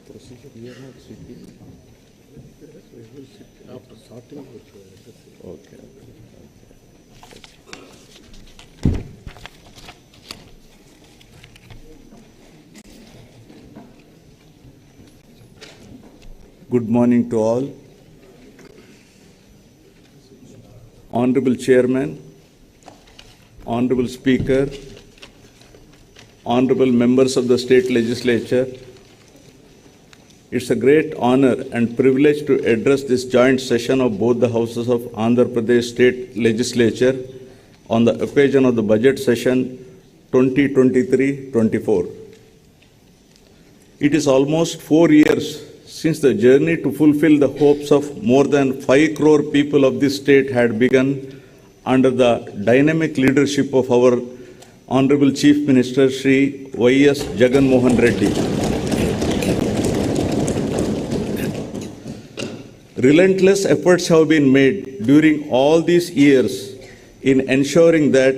procedure we are not sitting. After sorting, Okay. Good morning to all. Honorable Chairman, Honorable Speaker, Honorable members of the State Legislature, it's a great honor and privilege to address this joint session of both the houses of Andhra Pradesh State Legislature on the occasion of the budget session 2023-24. It is almost 4 years since the journey to fulfill the hopes of more than 5 crore people of this state had begun under the dynamic leadership of our Honorable Chief Minister Shri Y.S. Jagan Reddy. Relentless efforts have been made during all these years in ensuring that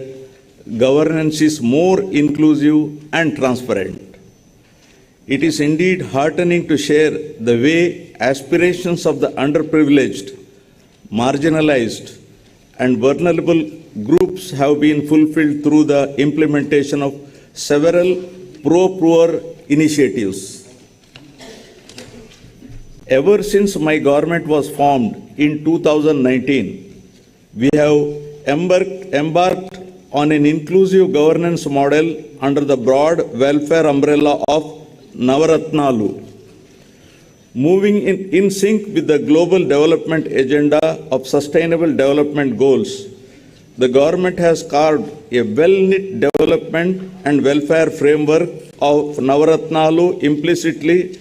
governance is more inclusive and transparent. It is indeed heartening to share the way aspirations of the underprivileged, marginalized, and vulnerable groups have been fulfilled through the implementation of several pro-poor initiatives. Ever since my government was formed in 2019, we have embarked on an inclusive governance model under the broad welfare umbrella of Navaratnalu. Moving in sync with the global development agenda of sustainable development goals, the government has carved a well-knit development and welfare framework of Navaratnalu implicitly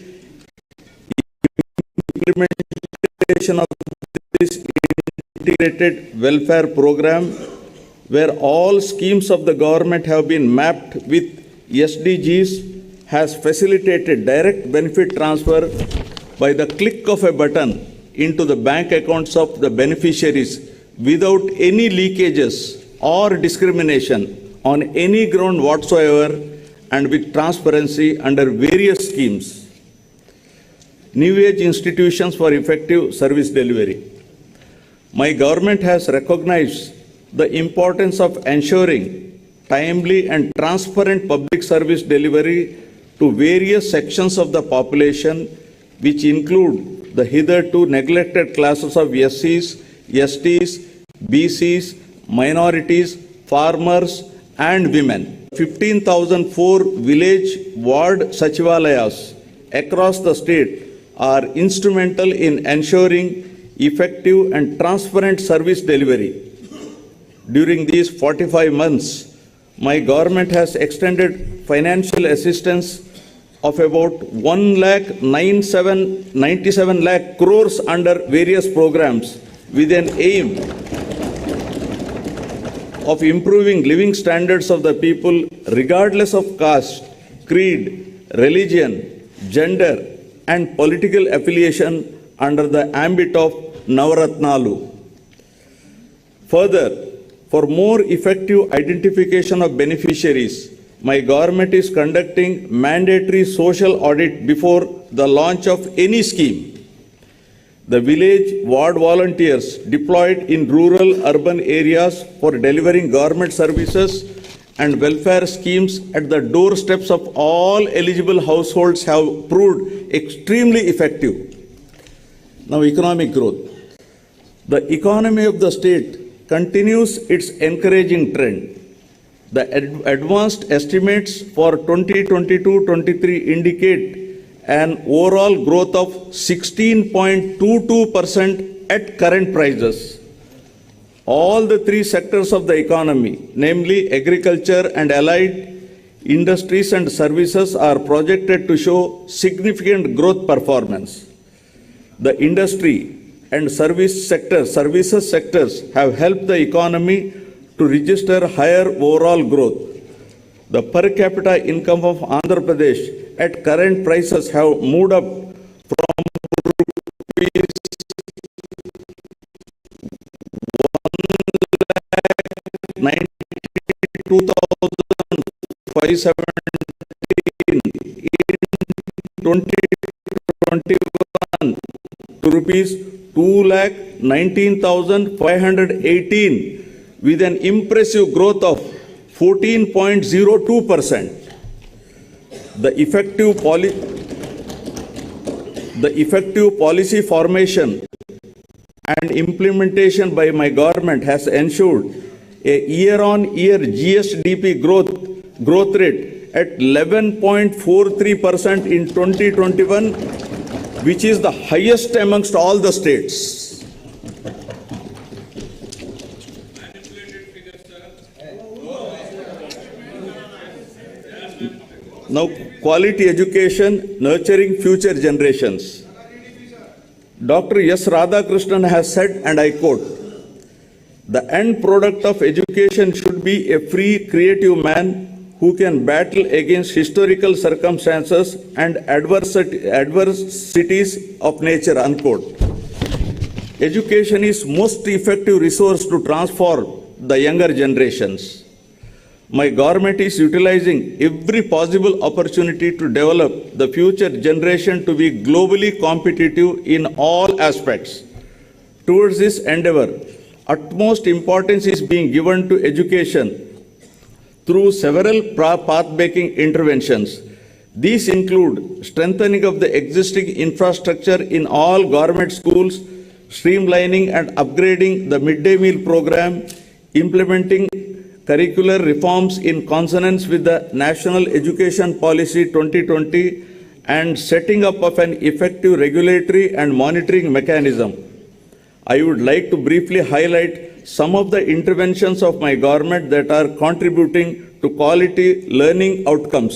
implementation of this integrated welfare program, where all schemes of the government have been mapped with SDGs, has facilitated direct benefit transfer by the click of a button into the bank accounts of the beneficiaries without any leakages or discrimination on any ground whatsoever, and with transparency under various schemes. New age institutions for effective service delivery. My government has recognized the importance of ensuring timely and transparent public service delivery to various sections of the population, which include the hitherto neglected classes of SCs, STs, BCs, minorities, farmers, and women. 15,004 village ward sachivalayas across the state are instrumental in ensuring effective and transparent service delivery. During these 45 months, my government has extended financial assistance of about 1,97 lakh crores under various programs with an aim of improving living standards of the people regardless of caste, creed, religion, gender, and political affiliation under the ambit of Navaratnalu. Further, for more effective identification of beneficiaries, my government is conducting mandatory social audit before the launch of any scheme. The village ward volunteers deployed in rural urban areas for delivering government services and welfare schemes at the doorsteps of all eligible households have proved extremely effective. Now, economic growth. The economy of the state continues its encouraging trend. The advanced estimates for 2022-23 indicate an overall growth of 16.22% at current prices. All the three sectors of the economy, namely agriculture and allied industries and services, are projected to show significant growth performance. The industry and services sectors have helped the economy to register higher overall growth. The per capita income of Andhra Pradesh at current prices have moved up from rupees 1,92,517 in 2022 to rupees 2,19,518 with an impressive growth of 14.02%. The effective policy formation and implementation by my government has ensured a year-on-year GSDP growth rate at 11.43% in 2021, which is the highest amongst all the states. Now, quality education, nurturing future generations. Dr. S. Radhakrishnan has said, and I quote, "The end product of education should be a free, creative man who can battle against historical circumstances and adversities of nature," unquote. Education is most effective resource to transform the younger generations. My government is utilizing every possible opportunity to develop the future generation to be globally competitive in all aspects. Towards this endeavor, utmost importance is being given to education through several path-breaking interventions. These include strengthening of the existing infrastructure in all government schools, streamlining and upgrading the midday meal program, implementing curricular reforms in consonance with the National Education Policy 2020, and setting up of an effective regulatory and monitoring mechanism. I would like to briefly highlight some of the interventions of my government that are contributing to quality learning outcomes.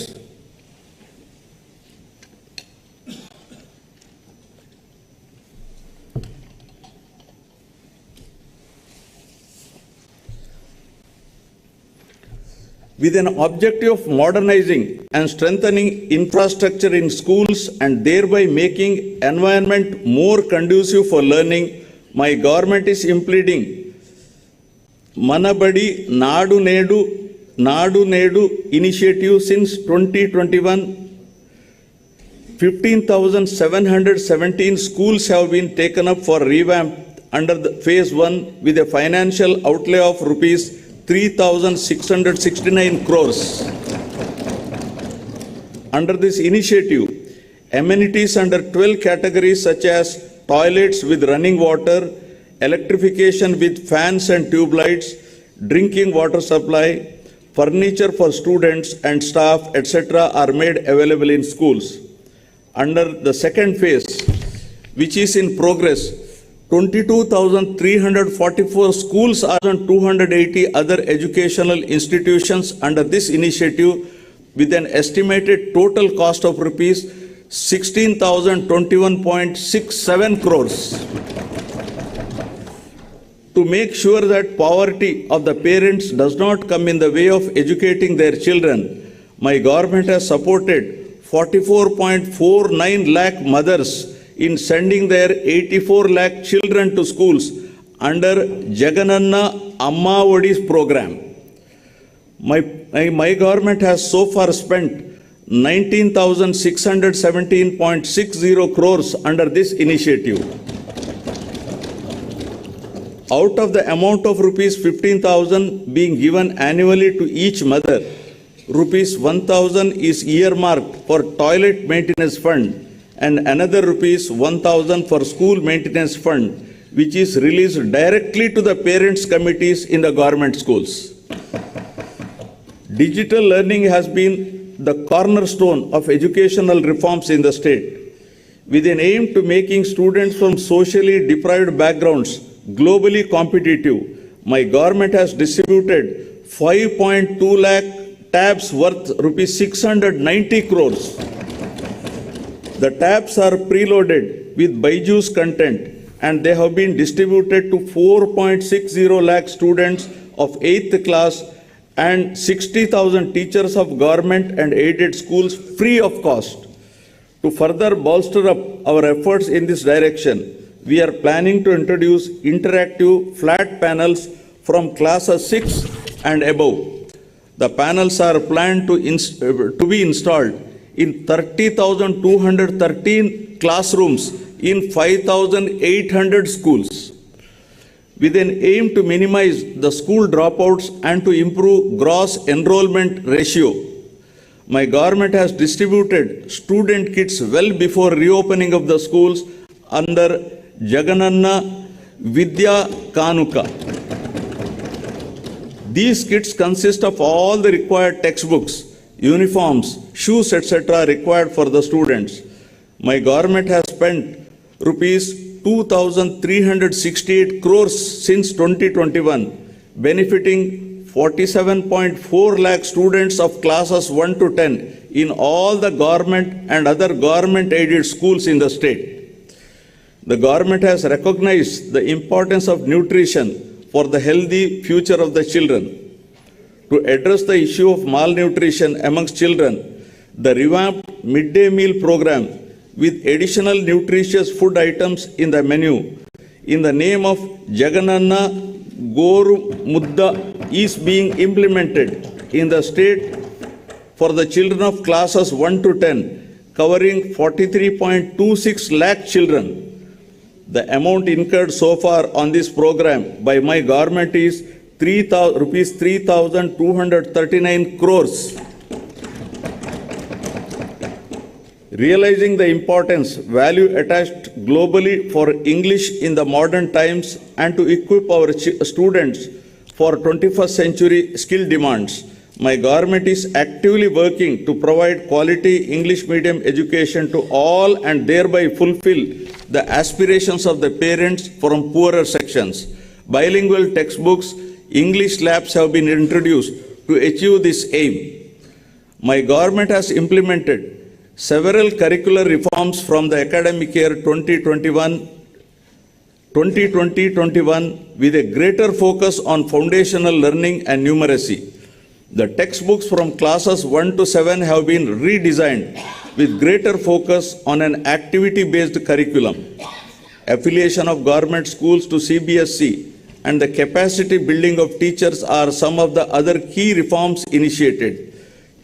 With an objective of modernizing and strengthening infrastructure in schools and thereby making environment more conducive for learning, my government is implementing Manabadi Nadu Nedu initiative since 2021. 15,717 schools have been taken up for revamp under the phase 1 with a financial outlay of rupees 3,669 crores. Under this initiative, amenities under 12 categories such as toilets with running water, electrification with fans and tube lights, drinking water supply, furniture for students and staff, etc. are made available in schools. Under the second phase, which is in progress, 22,344 schools are and 280 other educational institutions under this initiative with an estimated total cost of rupees 16,021.67 crores. To make sure that poverty of the parents does not come in the way of educating their children, my government has supported 44.49 lakh mothers in sending their 84 lakh children to schools under Jagan Amma Odi's program. My government has so far spent 19,617.60 crores under this initiative. Out of the amount of rupees 15,000 being given annually to each mother, rupees 1,000 is earmarked for toilet maintenance fund and another rupees 1,000 for school maintenance fund, which is released directly to the parents' committees in the government schools. Digital learning has been the cornerstone of educational reforms in the state. With an aim to making students from socially deprived backgrounds globally competitive, my government has distributed 5.2 lakh tabs worth rupees 690 crores. The tabs are preloaded with Byju's content and they have been distributed to 4.60 lakh students of 8th class and 60,000 teachers of government and aided schools free of cost. To further bolster up our efforts in this direction, we are planning to introduce interactive flat panels from classes 6 and above. The panels are planned to be installed in 30,213 classrooms in 5,800 schools. With an aim to minimize the school dropouts and to improve gross enrollment ratio, my government has distributed student kits well before reopening of the schools under Jagananna Vidya Kanuka. These kits consist of all the required textbooks, uniforms, shoes, etc. required for the students. My government has spent rupees 2,368 crores since 2021, benefiting 47.4 lakh students of classes 1 to 10 in all the government and other government-aided schools in the state. The government has recognized the importance of nutrition for the healthy future of the children. To address the issue of malnutrition amongst children, the revamped midday meal program with additional nutritious food items in the menu in the name of Jagananna Goru Mudda is being implemented in the state for the children of classes 1 to 10, covering 43.26 lakh children. The amount incurred so far on this program by my government is rupees 3,239 crores. Realizing the importance, value attached globally for English in the modern times and to equip our students for 21st century skill demands, my government is actively working to provide quality English medium education to all and thereby fulfill the aspirations of the parents from poorer sections. Bilingual textbooks, English labs have been introduced to achieve this aim. My government has implemented several curricular reforms from the academic year 2020-21 with a greater focus on foundational learning and numeracy. The textbooks from classes 1 to 7 have been redesigned with greater focus on an activity-based curriculum. Affiliation of government schools to CBSE and the capacity building of teachers are some of the other key reforms initiated.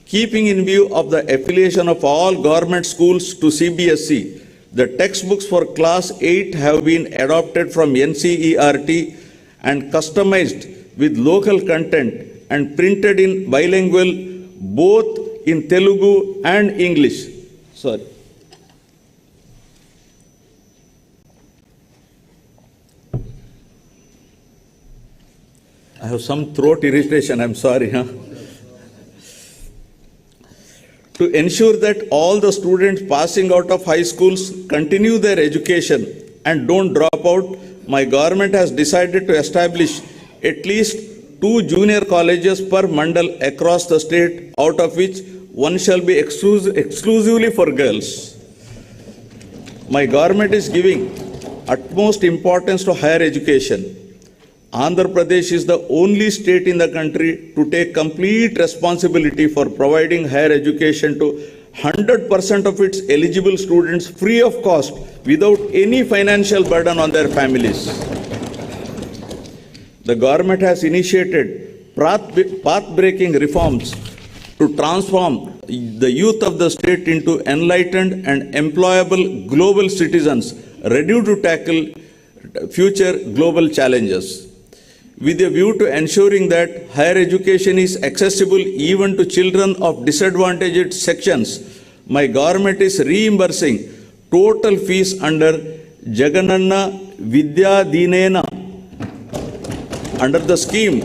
Keeping in view of the affiliation of all government schools to CBSE, the textbooks for class 8 have been adopted from NCERT and customized with local content and printed in bilingual both in Telugu and English. Sorry. I have some throat irritation, I'm sorry. To ensure that all the students passing out of high schools continue their education and don't drop out, my government has decided to establish at least 2 junior colleges per mandal across the state, out of which one shall be exclusively for girls. My government is giving utmost importance to higher education. Andhra Pradesh is the only state in the country to take complete responsibility for providing higher education to 100% of its eligible students free of cost without any financial burden on their families. The government has initiated path-breaking reforms to transform the youth of the state into enlightened and employable global citizens ready to tackle future global challenges. With a view to ensuring that higher education is accessible even to children of disadvantaged sections, my government is reimbursing total fees under Jagananna Vidya Dinena. Under the scheme,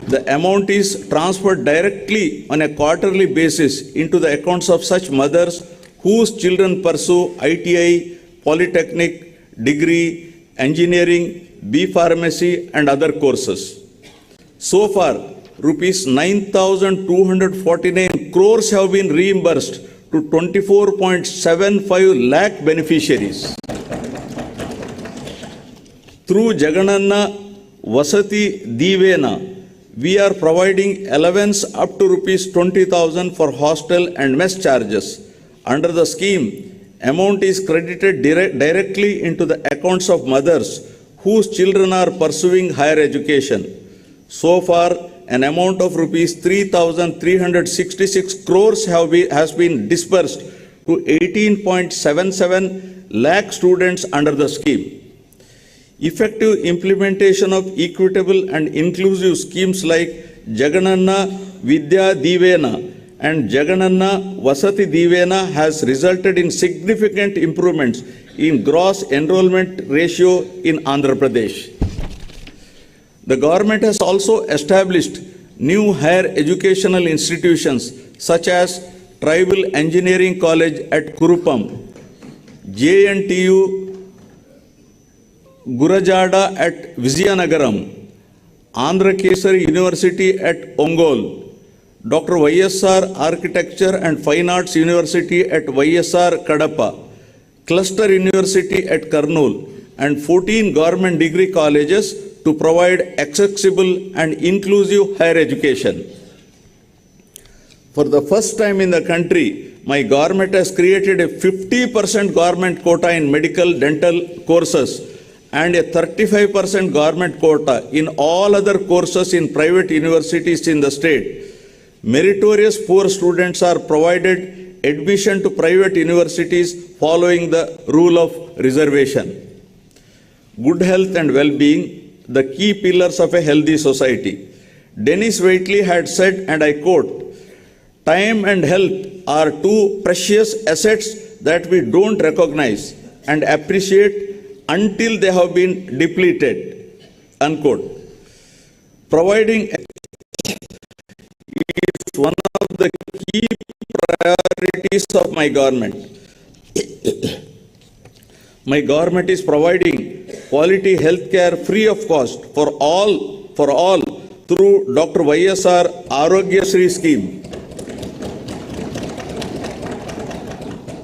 the amount is transferred directly on a quarterly basis into the accounts of such mothers whose children pursue ITI, polytechnic, degree, engineering, B Pharmacy and other courses. So far, rupees 9,249 crores have been reimbursed to 24.75 lakh beneficiaries. Through Jagananna Vasati Divena, we are providing allowance up to rupees 20,000 for hostel and mess charges. Under the scheme, amount is credited directly into the accounts of mothers whose children are pursuing higher education. So far, an amount of rupees 3,366 crores has been disbursed to 18.77 lakh students under the scheme. Effective implementation of equitable and inclusive schemes like Jagananna Vidya Divena and Jagananna Vasati Divena has resulted in significant improvements in gross enrollment ratio in Andhra Pradesh. The government has also established new higher educational institutions such as Tribal Engineering College at Kurupam, JNTU Gurajada at Vizianagaram, Andhra Kesari University at Ongole, Dr. YSR Architecture and Fine Arts University at YSR Kadapa, Cluster University at Kurnool, and 14 government degree colleges to provide accessible and inclusive higher education. For the first time in the country, my government has created a 50% government quota in medical dental courses and a 35% government quota in all other courses in private universities in the state. Meritorious poor students are provided admission to private universities following the rule of reservation. Good health and well-being, the key pillars of a healthy society. Dennis Waitley had said, and I quote, "Time and health are two precious assets that we don't recognize and appreciate until they have been depleted." Unquote. Providing is one of the key priorities of my government. My government is providing quality health care free of cost for all through Dr. YSR Arogya Shri scheme.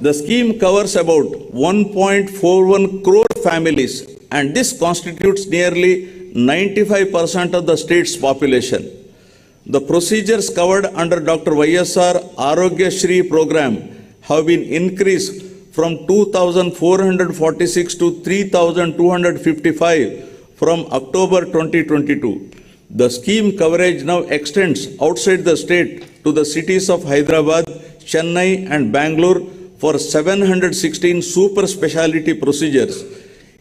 The scheme covers about 1.41 crore families, and this constitutes nearly 95% of the state's population. The procedures covered under Dr. YSR Arogya Shri program have been increased from 2,446 to 3,255 from October 2022. The scheme coverage now extends outside the state to the cities of Hyderabad, Chennai, and Bangalore for 716 super specialty procedures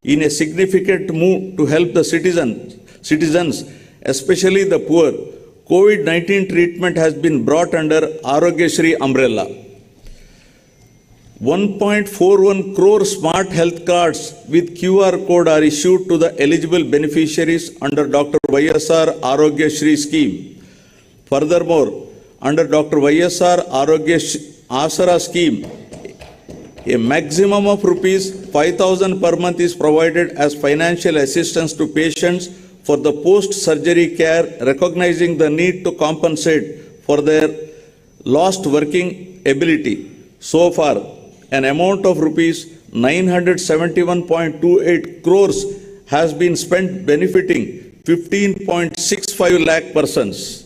in a significant move to help the citizens, especially the poor. COVID-19 treatment has been brought under Arogya Shri umbrella. 1.41 crore smart health cards with QR code are issued to the eligible beneficiaries under Dr. YSR Arogya Shri scheme. Furthermore, under Dr. YSR Arogya Asara scheme, a maximum of rupees 5,000 per month is provided as financial assistance to patients for the post-surgery care, recognizing the need to compensate for their lost working ability. So far, an amount of rupees 971.28 crores has been spent benefiting 15.65 lakh persons.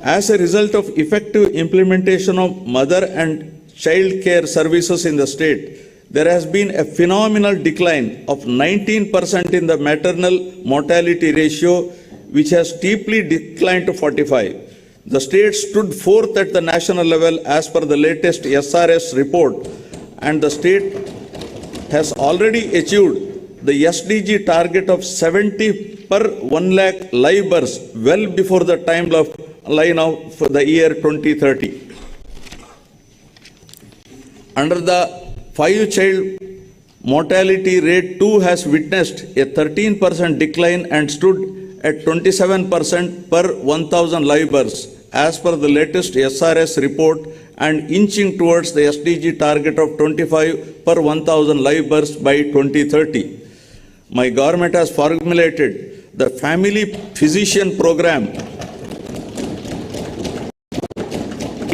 As a result of effective implementation of mother and child care services in the state, there has been a phenomenal decline of 19% in the maternal mortality ratio, which has steeply declined to 45. The state stood fourth at the national level as per the latest SRS report, and the state has already achieved the SDG target of 70 per 1 lakh live births well before the timeline for the year 2030. Under the 5-child mortality rate too has witnessed a 13% decline and stood at 27% per 1,000 live births as per the latest SRS report, and inching towards the SDG target of 25 per 1,000 live births by 2030. My government has formulated the Family Physician Program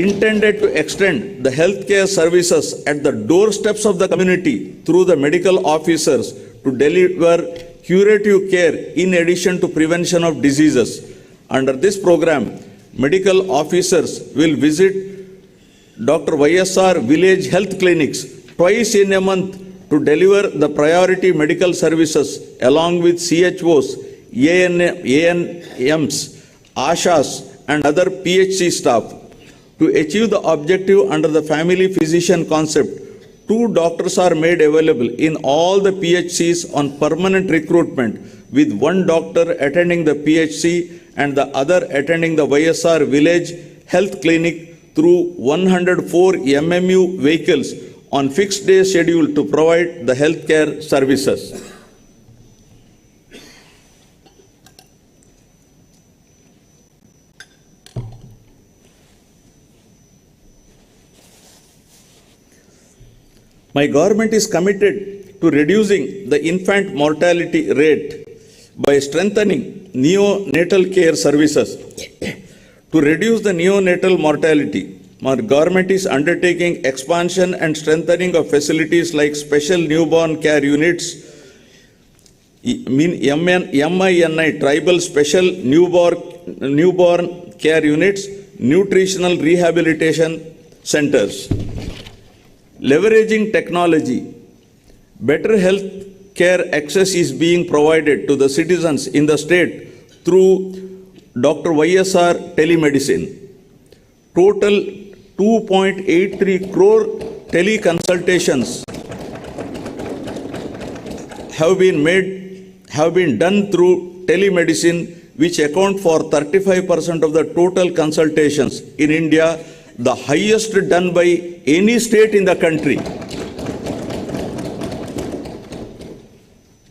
intended to extend the healthcare services at the doorsteps of the community through the medical officers to deliver curative care in addition to prevention of diseases. Under this program, medical officers will visit Dr. YSR village health clinics twice in a month to deliver the priority medical services along with CHOs, ANMs, ASHAs, and other PHC staff. To achieve the objective under the family physician concept, 2 doctors are made available in all the PHCs on permanent recruitment, with 1 doctor attending the PHC and the other attending the YSR village health clinic through 104 MMU vehicles on fixed day schedule to provide the healthcare services. My government is committed to reducing the infant mortality rate by strengthening neonatal care services. To reduce the neonatal mortality, my government is undertaking expansion and strengthening of facilities like special newborn care units, MINI, tribal special newborn care units, nutritional rehabilitation centers. Leveraging technology, better health care access is being provided to the citizens in the state through Dr. YSR telemedicine. Total 2.83 crore teleconsultations have been done through telemedicine, which account for 35% of the total consultations in India, the highest done by any state in the country.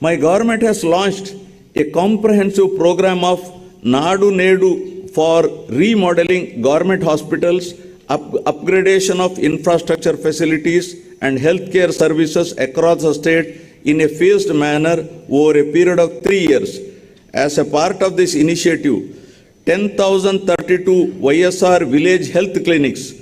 My government has launched a comprehensive program of Nadu Nedu for remodeling government hospitals, upgradation of infrastructure facilities and healthcare services across the state in a phased manner over a period of 3 years. As a part of this initiative, 10,032 YSR village health clinics,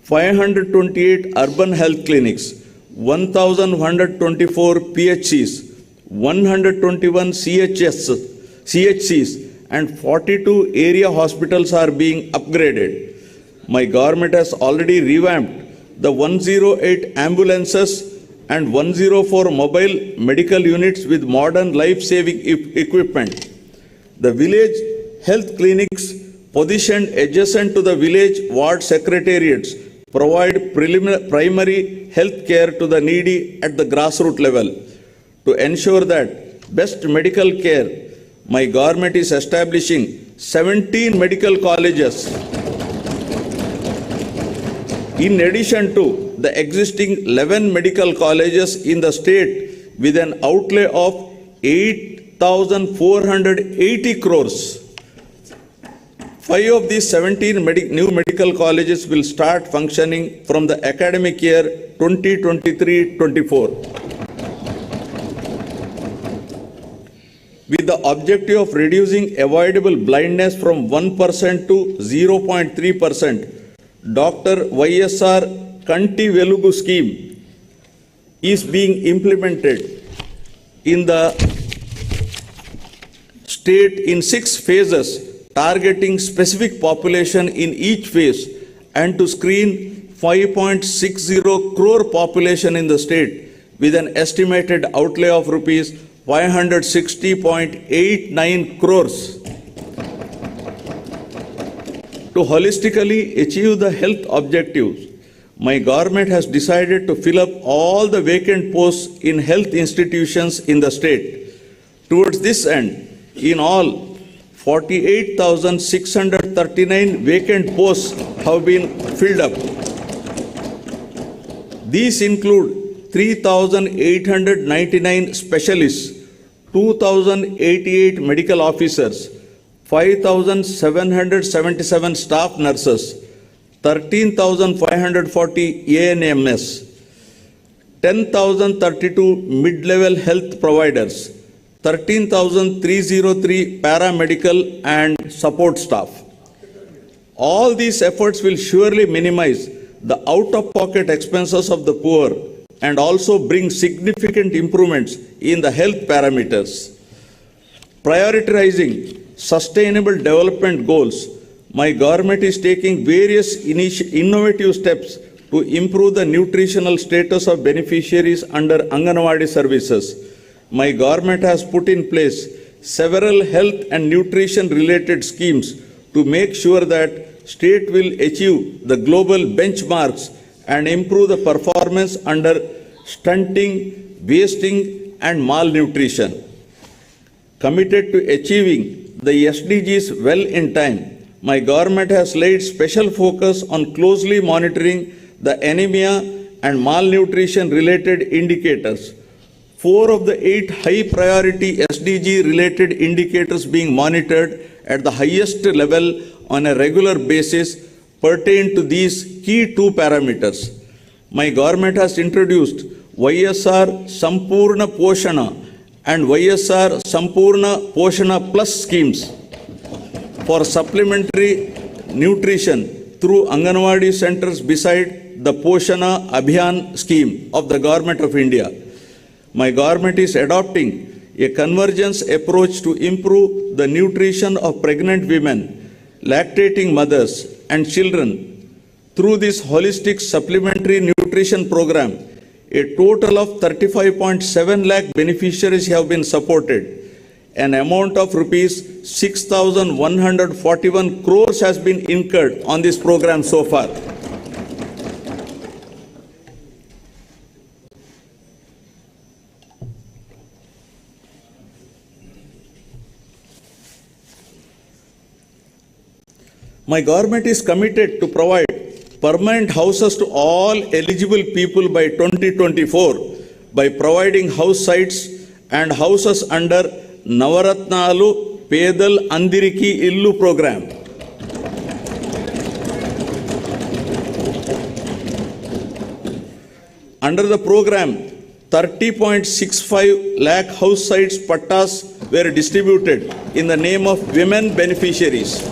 528 urban health clinics, 1,124 PHCs, 121 CHCs and 42 area hospitals are being upgraded. My government has already revamped the 108 ambulances and 104 mobile medical units with modern life-saving equipment. The village health clinics positioned adjacent to the village ward secretariats provide primary health care to the needy at the grassroots level. To ensure that best medical care, my government is establishing 17 medical colleges in addition to the existing 11 medical colleges in the state with an outlay of 8,480 crores. 5 of these 17 new medical colleges will start functioning from the academic year 2023-24. With the objective of reducing avoidable blindness from 1% to 0.3%, Dr. YSR Kanti Velugu scheme is being implemented in the state in 6 phases, targeting specific population in each phase and to screen 5.60 crore population in the state with an estimated outlay of rupees 560.89 crores. To holistically achieve the health objectives, my government has decided to fill up all the vacant posts in health institutions in the state. Towards this end, in all, 48,639 vacant posts have been filled up. These include 3,899 specialists, 2,088 medical officers, 5,777 staff nurses, 13,540 ANMS, 10,032 mid-level health providers, 13,303 paramedical and support staff. All these efforts will surely minimize the out-of-pocket expenses of the poor and also bring significant improvements in the health parameters. Prioritizing sustainable development goals, my government is taking various innovative steps to improve the nutritional status of beneficiaries under Anganwadi services. My government has put in place several health and nutrition related schemes to make sure that state will achieve the global benchmarks and improve the performance under stunting, wasting and malnutrition. Committed to achieving the SDGs well in time, my government has laid special focus on closely monitoring the anemia and malnutrition related indicators. 4 of the 8 high priority SDG related indicators being monitored at the highest level on a regular basis pertain to these key 2 parameters. My government has introduced YSR Sampurna Poshana and YSR Sampurna Poshana Plus schemes for supplementary nutrition through Anganwadi centers beside the Poshana Abhiyan scheme of the Government of India. My government is adopting a convergence approach to improve the nutrition of pregnant women, lactating mothers and children. Through this holistic supplementary nutrition program, a total of 35.7 lakh beneficiaries have been supported. An amount of rupees 6,141 crores has been incurred on this program so far. My government is committed to provide permanent houses to all eligible people by 2024 by providing house sites and houses under Navaratnalu Pedal Andiriki Illu program. Under the program, 30.65 lakh house sites pattas were distributed in the name of women beneficiaries.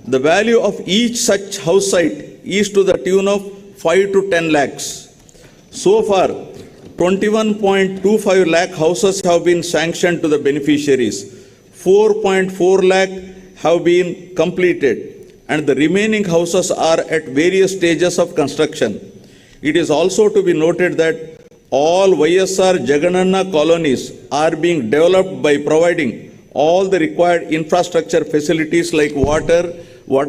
The value of each such house site is to the tune of 5 to 10 lakhs. So far, 21.25 lakh houses have been sanctioned to the beneficiaries. 4.4 lakh have been completed and the remaining houses are at various stages of construction. It is also to be noted that all YSR Jagananna colonies are being developed by providing all the required infrastructure facilities like water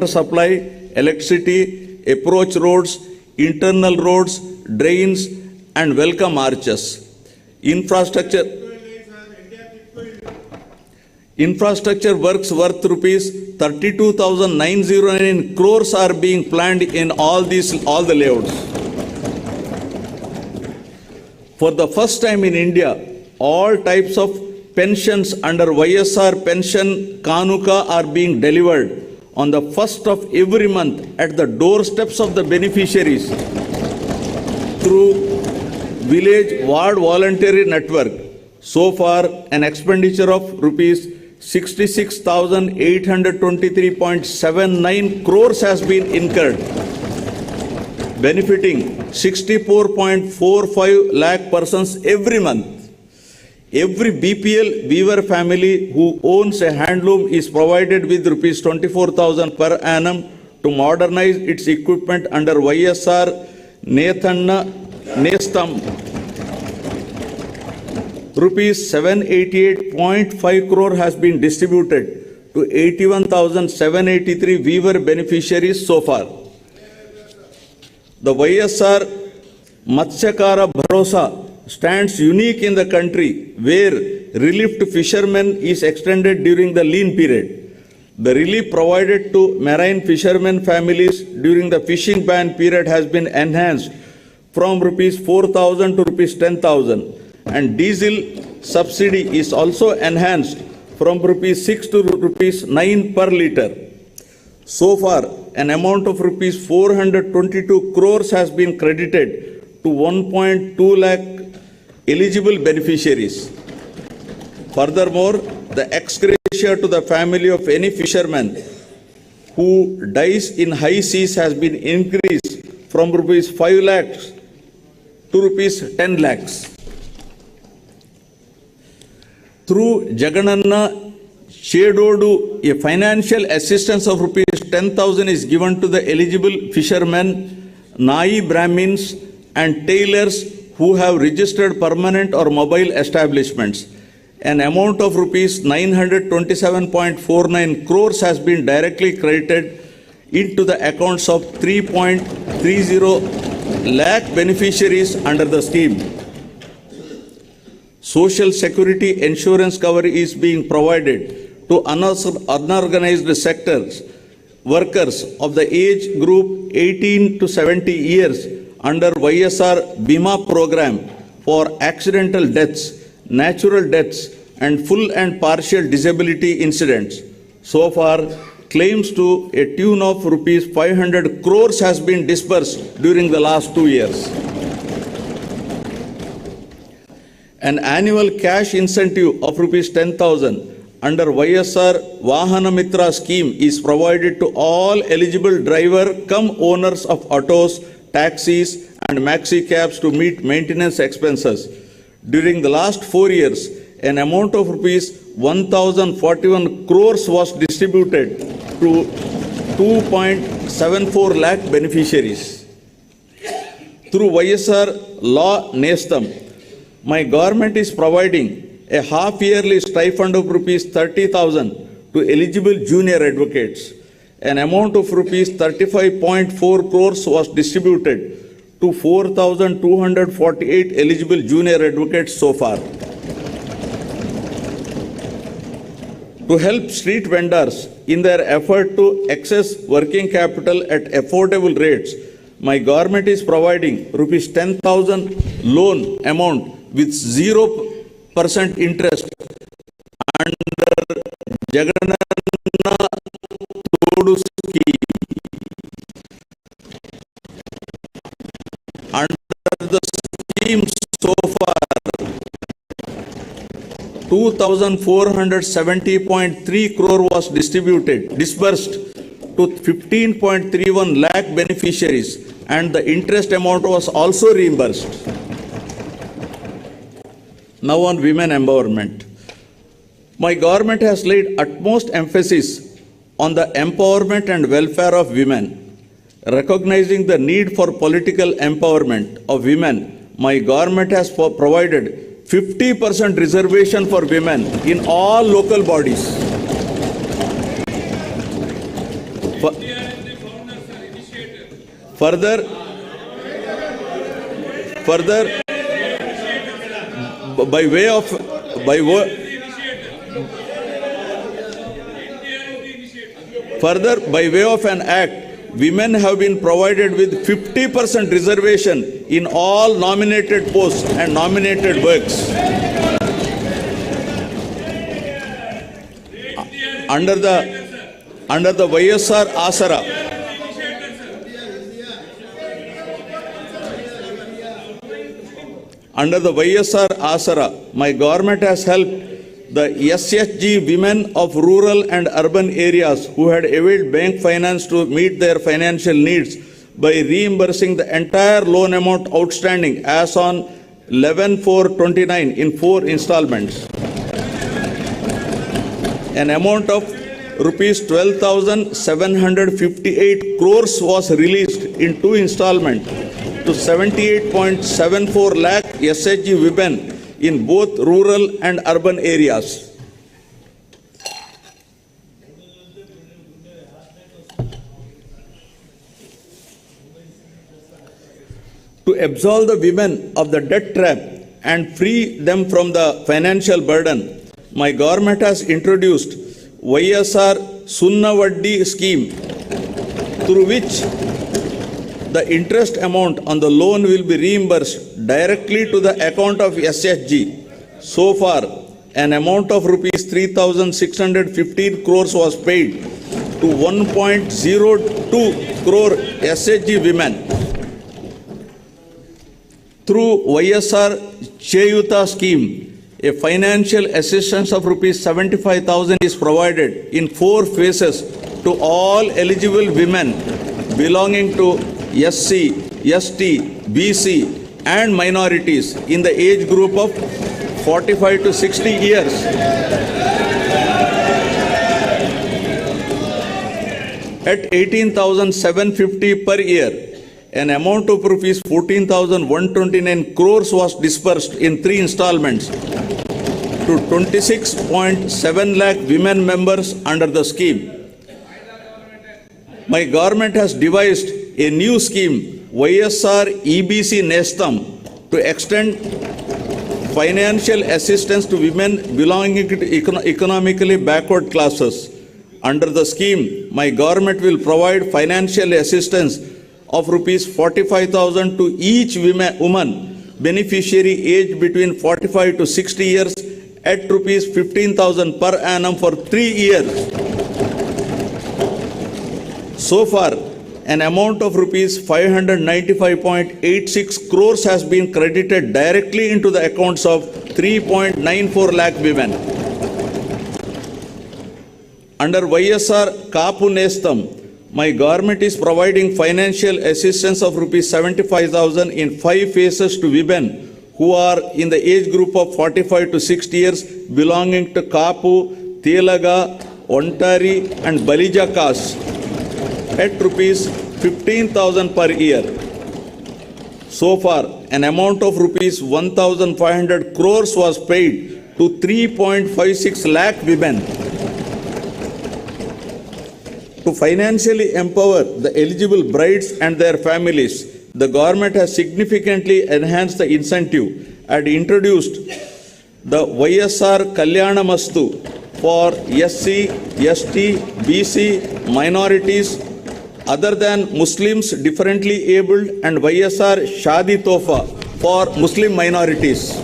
supply, electricity, approach roads, internal roads, drains, and welcome arches. Infrastructure works worth rupees 32,909 crores are being planned in all the layouts. For the first time in India, all types of pensions under YSR Pension Kanuka are being delivered on the first of every month at the doorsteps of the beneficiaries through Village Ward Voluntary Network. So far, an expenditure of rupees 66,823.79 crores has been incurred, benefiting 64.45 lakh persons every month. Every BPL weaver family who owns a handloom is provided with rupees 24,000 per annum to modernize its equipment under YSR Nethanna Nestam. Rupees 788.5 crore has been distributed to 81,783 weaver beneficiaries so far. The YSR Matsyakara Bharosa stands unique in the country where relief to fishermen is extended during the lean period. The relief provided to marine fishermen families during the fishing ban period has been enhanced from rupees 4,000 to rupees 10,000 and diesel subsidy is also enhanced from rupees 6 to rupees 9 per litre. So far, an amount of rupees 422 crores has been credited to 1.2 lakh eligible beneficiaries. Furthermore, the ex gratia to the family of any fisherman who dies in high seas has been increased from rupees 5 lakhs to rupees 10 lakhs. Through Jagananna Chedodu, a financial assistance of rupees 10,000 is given to the eligible fishermen, Nai Brahmins and tailors who have registered permanent or mobile establishments. An amount of rupees 927.49 crores has been directly credited into the accounts of 3.30 lakh beneficiaries under the scheme. Social security insurance cover is being provided to unorganized sectors workers of the age group 18 to 70 years under YSR Bima program for accidental deaths, natural deaths, and full and partial disability incidents. So far, claims to a tune of rupees 500 crores has been disbursed during the last 2 years. An annual cash incentive of rupees 10,000 under YSR Vahana Mitra scheme is provided to all eligible driver cum owners of autos, taxis, and maxi cabs to meet maintenance expenses. During the last 4 years, an amount of rupees 1,041 crores was distributed to 2.74 lakh beneficiaries. Through YSR Law Nestam, my government is providing a half-yearly stipend of rupees 30,000 to eligible junior advocates. An amount of rupees 35.4 crores was distributed to 4,248 eligible junior advocates so far. To help street vendors in their effort to access working capital at affordable rates, my government is providing rupees 10,000 loan amount with 0% interest under Jagan scheme. Under the scheme so far, 2,470.3 crore was disbursed to 15.31 lakh beneficiaries, and the interest amount was also reimbursed. Now on women empowerment. My government has laid utmost emphasis on the empowerment and welfare of women. Recognizing the need for political empowerment of women, my government has provided 50% reservation for women in all local bodies. Further, by way of an act, women have been provided with 50% reservation in all nominated posts and nominated works. Under the YSR Asara, my government has helped the SHG women of rural and urban areas who had availed bank finance to meet their financial needs by reimbursing the entire loan amount outstanding as on 11/4/29 in 4 installments. An amount of rupees 12,758 crores was released in 2 installments to 78.74 lakh SHG women in both rural and urban areas. To absolve the women of the debt trap and free them from the financial burden, my government has introduced YSR Sunnavaddi scheme, through which the interest amount on the loan will be reimbursed directly to the account of SHG. So far, an amount of rupees 3,615 crores was paid to 1.02 crore SHG women. Through YSR Cheyuta scheme, a financial assistance of rupees 75,000 is provided in 4 phases to all eligible women belonging to SC, ST, BC and minorities in the age group of 45 to 60 years. At 18,750 per year, an amount of rupees 14,129 crores was disbursed in 3 installments to 26.7 lakh women members under the scheme. My government has devised a new scheme, YSR EBC Nestam, to extend financial assistance to women belonging to economically backward classes. Under the scheme, my government will provide financial assistance of rupees 45,000 to each woman beneficiary aged between 45 to 60 years at rupees 15,000 per annum for 3 years. So far, an amount of rupees 595.86 crores has been credited directly into the accounts of 3.94 lakh women. Under YSR Kapu Nestam, my government is providing financial assistance of rupees 75,000 in 5 phases to women who are in the age group of 45 to 60 years belonging to Kapu, Telaga, Ontari and Balija castes at rupees 15,000 per year. So far, an amount of rupees 1,500 crores was paid to 3.56 lakh women. To financially empower the eligible brides and their families, the government has significantly enhanced the incentive and introduced the YSR Kalyana Mastu for SC, ST, BC, minorities other than Muslims differently abled and YSR Shadi Tofa for Muslim minorities.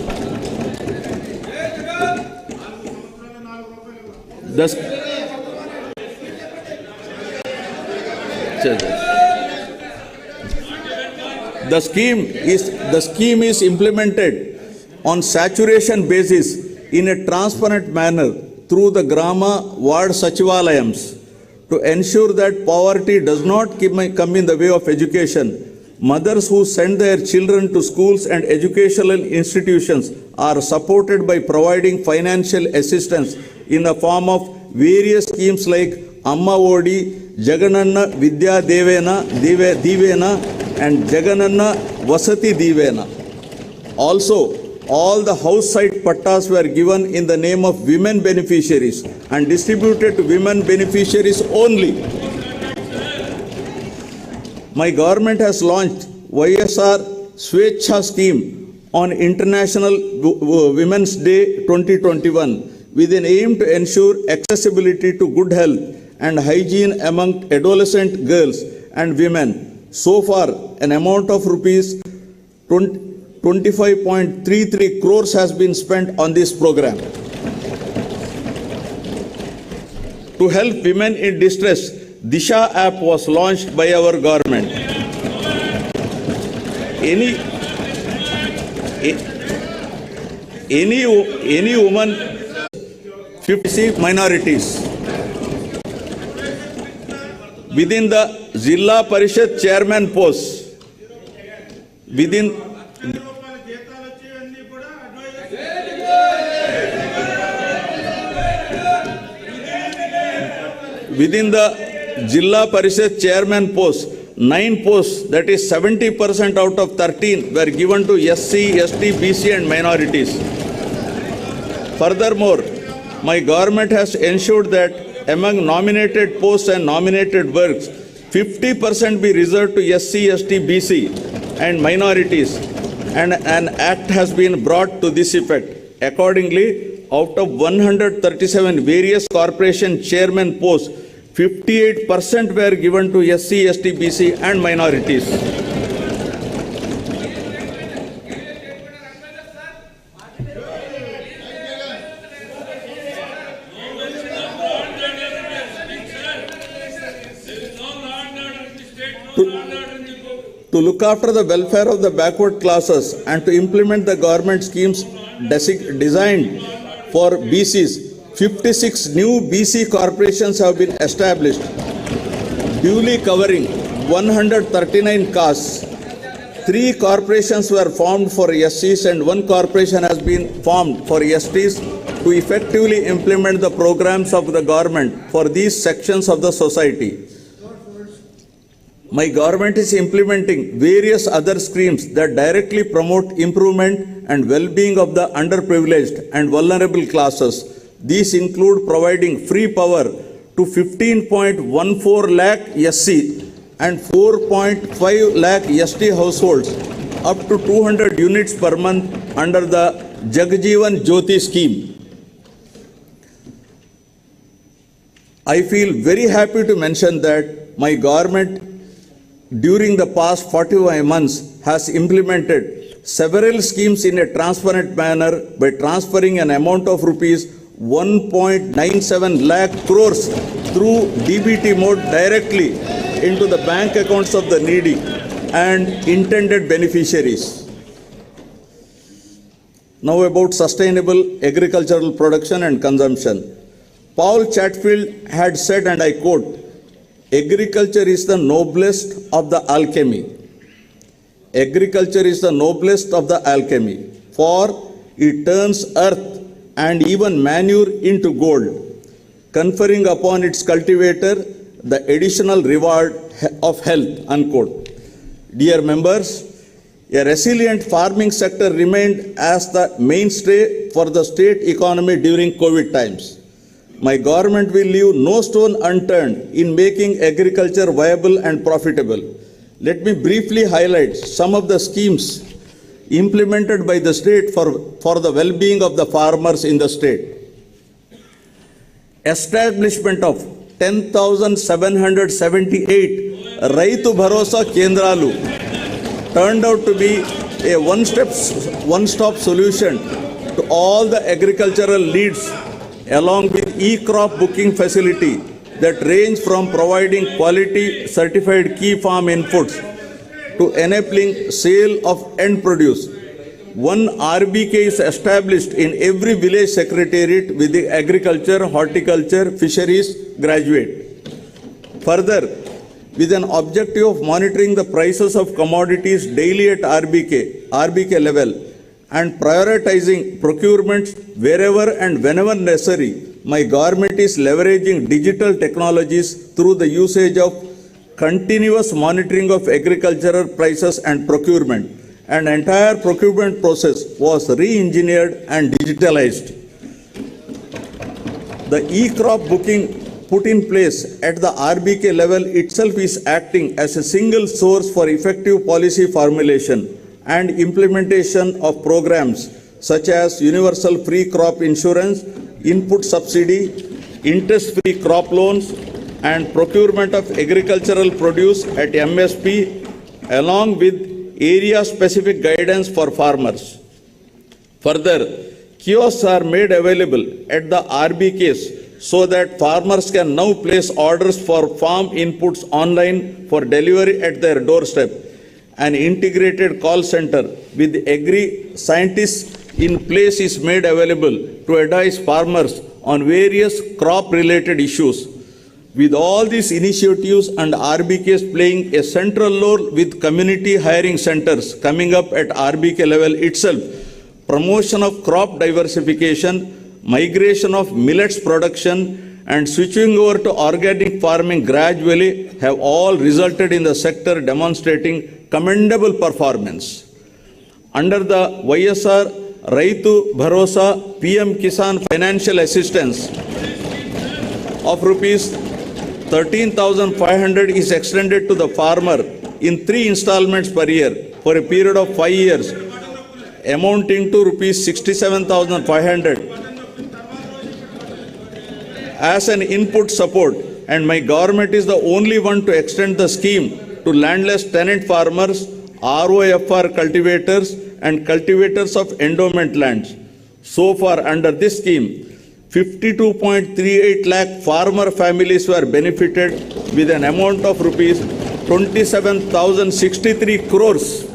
The scheme is implemented on saturation basis in a transparent manner through the Grama Ward Sachivalayams to ensure that poverty does not come in the way of education. Mothers who send their children to schools and educational institutions are supported by providing financial assistance in the form of various schemes like Amma Odi, Jagananna Vidya Divena and Jagananna Vasati Divena. Also, all the house site pattas were given in the name of women beneficiaries and distributed to women beneficiaries only. My government has launched YSR Swechha scheme on International Women's Day 2021 with an aim to ensure accessibility to good health and hygiene among adolescent girls and women. So far, an amount of rupees 25.33 crores has been spent on this program. To help women in distress, Disha app was launched by our government. Any woman 50 minorities within the Zilla Parishad chairman post within the Jilla Parishad chairman post, 9 posts, that is 70% out of 13, were given to SC, ST, BC and minorities. Furthermore, my government has ensured that among nominated posts and nominated works, 50% be reserved to SC, ST, BC and minorities, and an act has been brought to this effect. Accordingly, out of 137 various corporation chairman posts, 58% were given to SC, ST, BC and minorities. To look after the welfare of the backward classes and to implement the government schemes designed for BCs, 56 new BC corporations have been established, duly covering 139 castes. 3 corporations were formed for SCs and 1 corporation has been formed for STs to effectively implement the programs of the government for these sections of the society. My government is implementing various other schemes that directly promote improvement and well-being of the underprivileged and vulnerable classes. These include providing free power to 15.14 lakh SC and 4.5 lakh ST households up to 200 units per month under the Jagan Jyoti scheme. I feel very happy to mention that my government during the past 45 months has implemented several schemes in a transparent manner by transferring an amount of rupees 1.97 lakh crores through DBT mode directly into the bank accounts of the needy and intended beneficiaries. Now about sustainable agricultural production and consumption. Paul Chatfield had said, and I quote, "Agriculture is the noblest of the alchemy. Agriculture is the noblest of the alchemy, for it turns earth and even manure into gold, conferring upon its cultivator the additional reward of health." Unquote. Dear members, a resilient farming sector remained as the mainstay for the state economy during COVID times. My government will leave no stone unturned in making agriculture viable and profitable. Let me briefly highlight some of the schemes implemented by the state for the well-being of the farmers in the state. Establishment of 10,778 Raitu Bharosa Kendralu turned out to be a one-stop solution to all the agricultural needs, along with e-crop booking facility that range from providing quality certified key farm inputs to enabling sale of end produce. One RBK is established in every village secretariat with the agriculture, horticulture, fisheries graduate. Further, with an objective of monitoring the prices of commodities daily at RBK level, and prioritizing procurements wherever and whenever necessary, my government is leveraging digital technologies through the usage of continuous monitoring of agricultural prices and procurement. An entire procurement process was re-engineered and digitalized. The e-crop booking put in place at the RBK level itself is acting as a single source for effective policy formulation and implementation of programs such as universal free crop insurance, input subsidy, interest-free crop loans, and procurement of agricultural produce at MSP, along with area-specific guidance for farmers. Further, kiosks are made available at the RBKs so that farmers can now place orders for farm inputs online for delivery at their doorstep. An integrated call center with agri-scientists in place is made available to advise farmers on various crop-related issues. With all these initiatives and RBKs playing a central role with community hiring centers coming up at RBK level itself, promotion of crop diversification, migration of millets production, and switching over to organic farming gradually have all resulted in the sector demonstrating commendable performance. Under the YSR Raitu Bharosa PM Kisan financial assistance of rupees 13,500 is extended to the farmer in 3 installments per year for a period of 5 years, amounting to rupees 67,500 as an input support, and my government is the only one to extend the scheme to landless tenant farmers, ROFR cultivators, and cultivators of endowment lands. So far, under this scheme, 52.38 lakh farmer families were benefited with an amount of rupees 27,063 crores.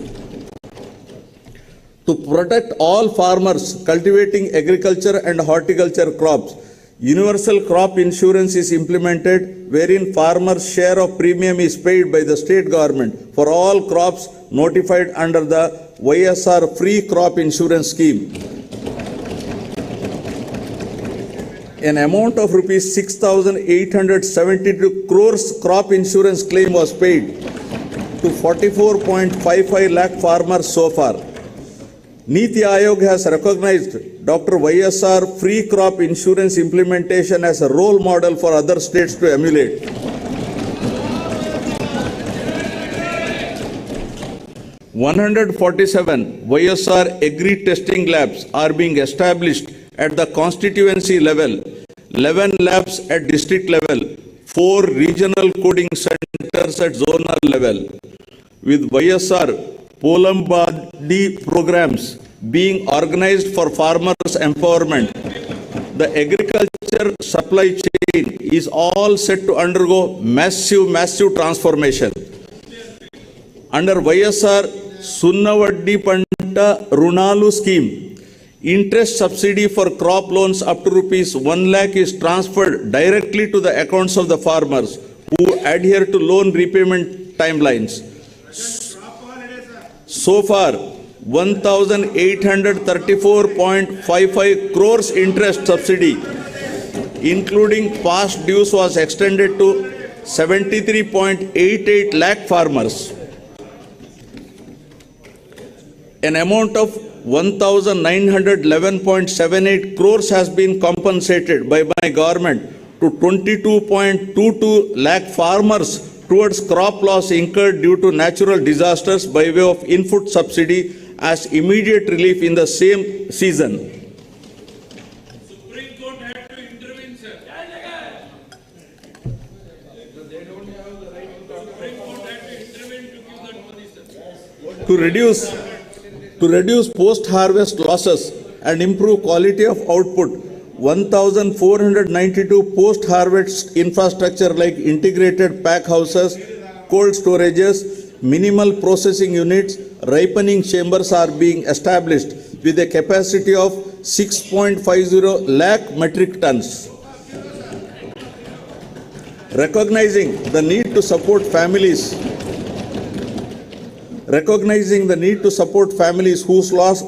To protect all farmers cultivating agriculture and horticulture crops, universal crop insurance is implemented, wherein farmers' share of premium is paid by the state government for all crops notified under the YSR free crop insurance scheme. An amount of rupees 6,872 crores crop insurance claim was paid to 44.55 lakh farmers so far. Niti Aayog has recognized Dr. YSR free crop insurance implementation as a role model for other states to emulate. 147 YSR agri testing labs are being established at the constituency level, 11 labs at district level, 4 regional coding centers at zonal level. With YSR Polambadi programs being organized for farmers' empowerment, the agriculture supply chain is all set to undergo massive transformation. Under YSR Sunnavaddi Panta Runalu scheme, interest subsidy for crop loans up to rupees 1 lakh is transferred directly to the accounts of the farmers who adhere to loan repayment timelines. So far, 1,834.55 crores interest subsidy, including past dues, was extended to 73.88 lakh farmers. An amount of 1,911.78 crores has been compensated by my government to 22.22 lakh farmers towards crop loss incurred due to natural disasters by way of input subsidy as immediate relief in the same season. Supreme Court had to intervene, sir. They don't have the right to talk. Supreme Court had to intervene to give that money, sir. To reduce post-harvest losses and improve quality of output, 1,492 post-harvest infrastructure like integrated pack houses, cold storages, minimal processing units, ripening chambers are being established with a capacity of 6.50 lakh metric tons. Recognizing the need to support families who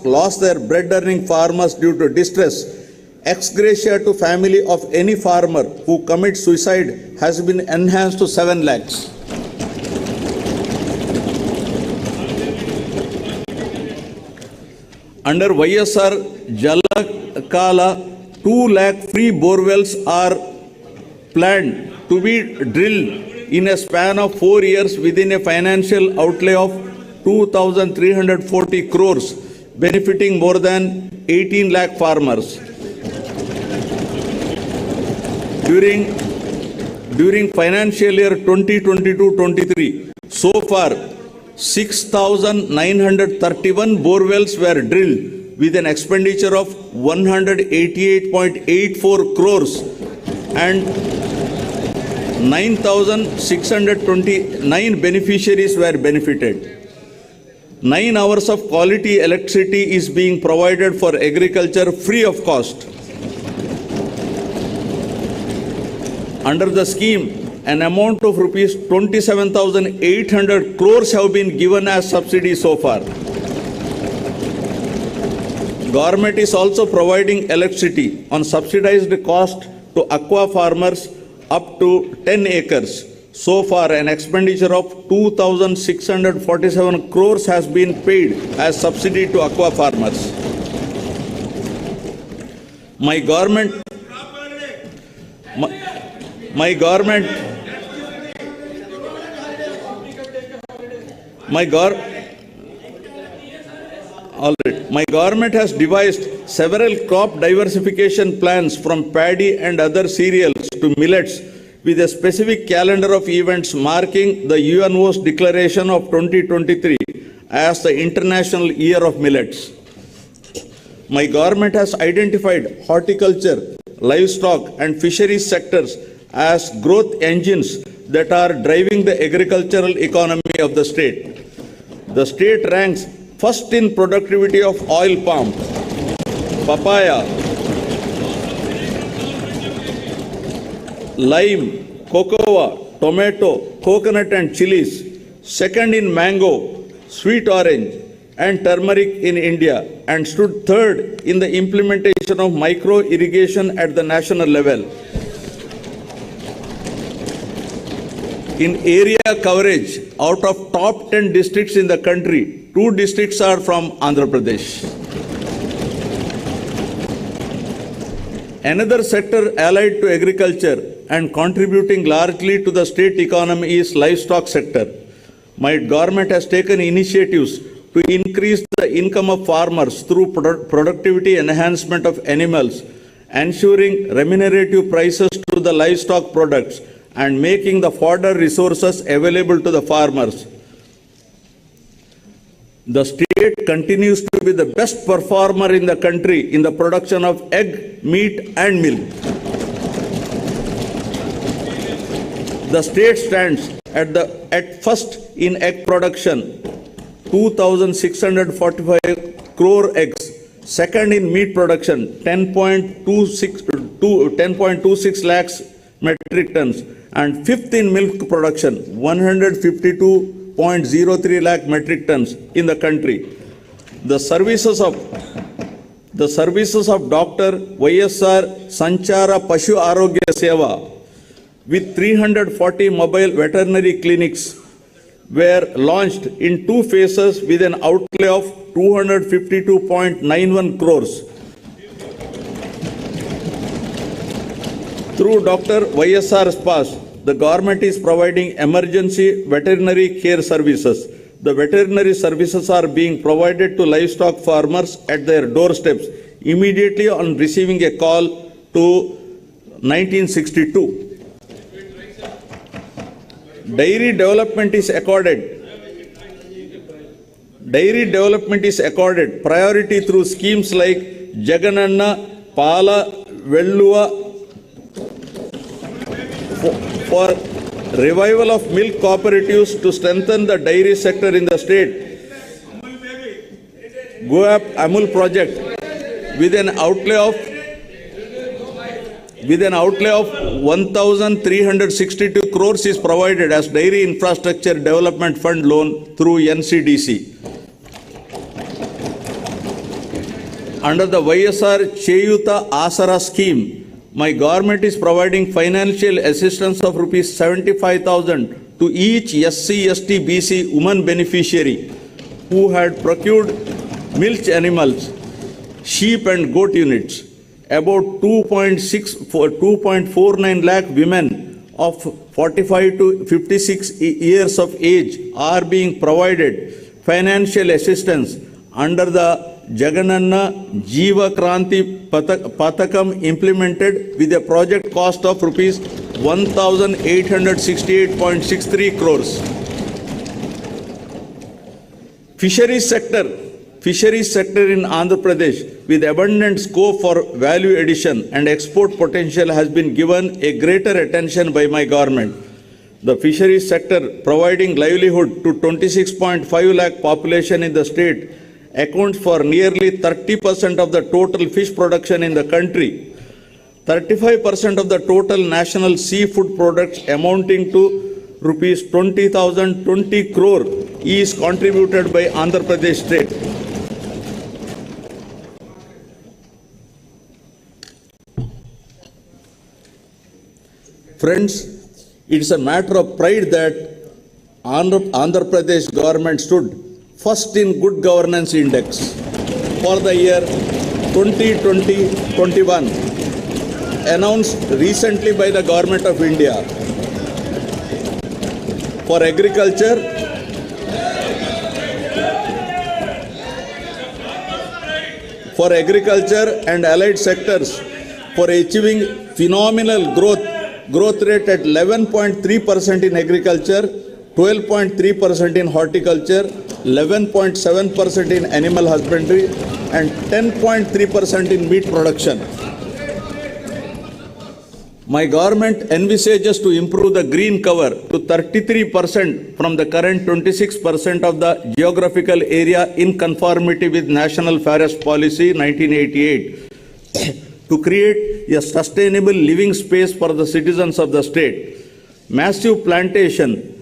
lost their bread-earning farmers due to distress, ex gratia to family of any farmer who commits suicide has been enhanced to 7 lakhs. Under YSR Jalakala, 2 lakh free borewells are planned to be drilled in a span of 4 years within a financial outlay of 2,340 crores, benefiting more than 18 lakh farmers. During financial year 2022-23, so far 6,931 borewells were drilled with an expenditure of 188.84 crores and 9,629 beneficiaries were benefited. 9 hours of quality electricity is being provided for agriculture free of cost. Under the scheme, an amount of rupees 27,800 crores have been given as subsidy so far. Government is also providing electricity on subsidized cost to aqua farmers up to 10 acres. So far, an expenditure of 2,647 crores has been paid as subsidy to aqua farmers. My government has devised several crop diversification plans from paddy and other cereals to millets with a specific calendar of events marking the UNO's declaration of 2023 as the International Year of Millets. My government has identified horticulture, livestock and fisheries sectors as growth engines that are driving the agricultural economy of the state. The state ranks first in productivity of oil palm, papaya, lime, cocoa, tomato, coconut and chilies, second in mango, sweet orange and turmeric in India, and stood third in the implementation of micro irrigation at the national level. In area coverage, out of top 10 districts in the country, 2 districts are from Andhra Pradesh. Another sector allied to agriculture and contributing largely to the state economy is livestock sector. My government has taken initiatives to increase the income of farmers through productivity enhancement of animals, ensuring remunerative prices to the livestock products, and making the fodder resources available to the farmers. The state continues to be the best performer in the country in the production of egg, meat, and milk. The state stands at first in egg production, 2,645 crore eggs. Second in meat production, 10.26 lakhs metric tons, and fifth in milk production, 152.03 lakh metric tons in the country. The services of Dr. YSR Sanchara Pashu Arogya Seva with 340 mobile veterinary clinics were launched in 2 phases with an outlay of 252.91 crores. Through Dr. YSR SPAS, the government is providing emergency veterinary care services. The veterinary services are being provided to livestock farmers at their doorsteps immediately on receiving a call to 1962. Dairy development is accorded priority through schemes like Jagan, Pala, Velluva, for revival of milk cooperatives to strengthen the dairy sector in the state. Go-Up Amul project with an outlay of 1,362 crores is provided as Dairy Infrastructure Development Fund loan through NCDC. Under the YSR Cheyuta Asara scheme, my government is providing financial assistance of rupees 75,000 to each SC, ST, BC woman beneficiary who had procured milch animals, sheep and goat units. About 2.49 lakh women of 45 to 56 years of age are being provided financial assistance under the Jagananna Jiva Kranti Pathakam implemented with a project cost of rupees 1,868.63 crores. Fisheries sector in Andhra Pradesh with abundant scope for value addition and export potential has been given a greater attention by my government. The fisheries sector, providing livelihood to 26.5 lakh population in the state, accounts for nearly 30% of the total fish production in the country. 35% of the total national seafood products amounting to rupees 20,020 crore is contributed by Andhra Pradesh state. Friends, it is a matter of pride that Andhra Pradesh government stood first in Good Governance Index for the year 2020-21, announced recently by the Government of India. For agriculture, and allied sectors, for achieving phenomenal growth rate at 11.3% in agriculture, 12.3% in horticulture, 11.7% in animal husbandry, and 10.3% in meat production. My government envisages to improve the green cover to 33% from the current 26% of the geographical area in conformity with National Forest Policy 1988 to create a sustainable living space for the citizens of the state. Massive plantation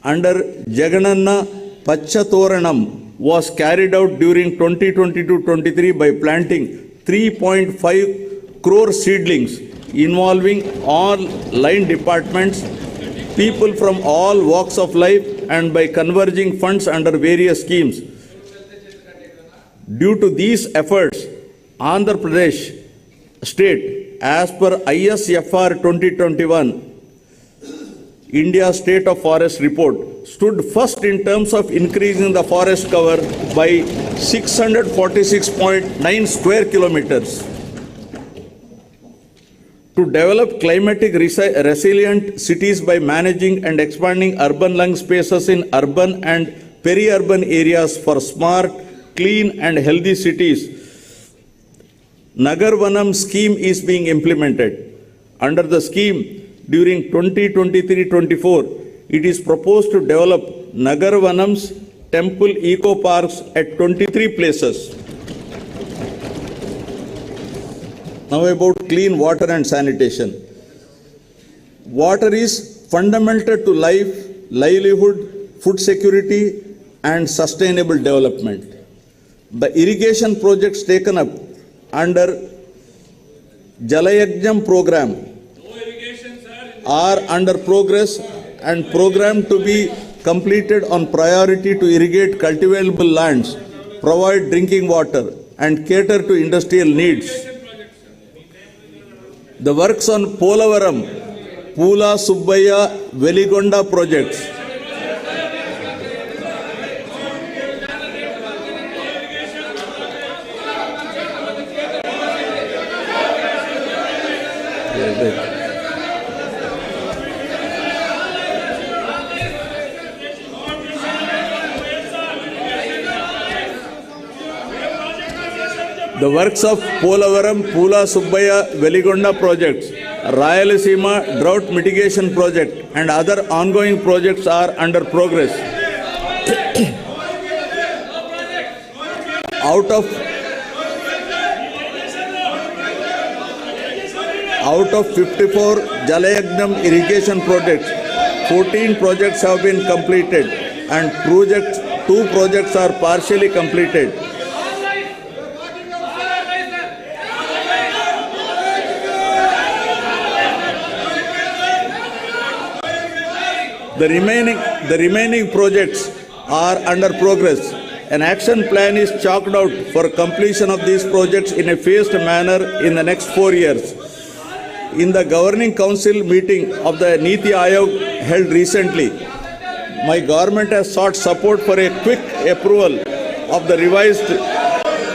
under Jagananna Pachatoranam was carried out during 2022-23 by planting 3.5 crore seedlings involving all line departments, people from all walks of life and by converging funds under various schemes. Due to these efforts, Andhra Pradesh state, as per ISFR 2021, India State of Forest Report, stood first in terms of increasing the forest cover by 646.9 square kilometers. To develop climatic resilient cities by managing and expanding urban lung spaces in urban and peri-urban areas for smart, clean and healthy cities, Nagar Vanam scheme is being implemented. Under the scheme, during 2023-24, it is proposed to develop Nagar Vanam's temple eco parks at 23 places. Now about clean water and sanitation. Water is fundamental to life, livelihood, food security and sustainable development. The irrigation projects taken up under Jalayajnam program are under progress and programmed to be completed on priority to irrigate cultivable lands, provide drinking water and cater to industrial needs. The works on Polavaram, Pula Subbaya, Veligonda projects The works of Polavaram, Pula Subbaya, Veligonda projects, Rayalaseema drought mitigation project and other ongoing projects are under progress. Out of 54 Jalayajnam irrigation projects, 14 projects have been completed and 2 projects are partially completed. The remaining projects are under progress. An action plan is chalked out for completion of these projects in a phased manner in the next 4 years. In the Governing Council meeting of the Niti Aayog held recently, my government has sought support for a quick approval of the revised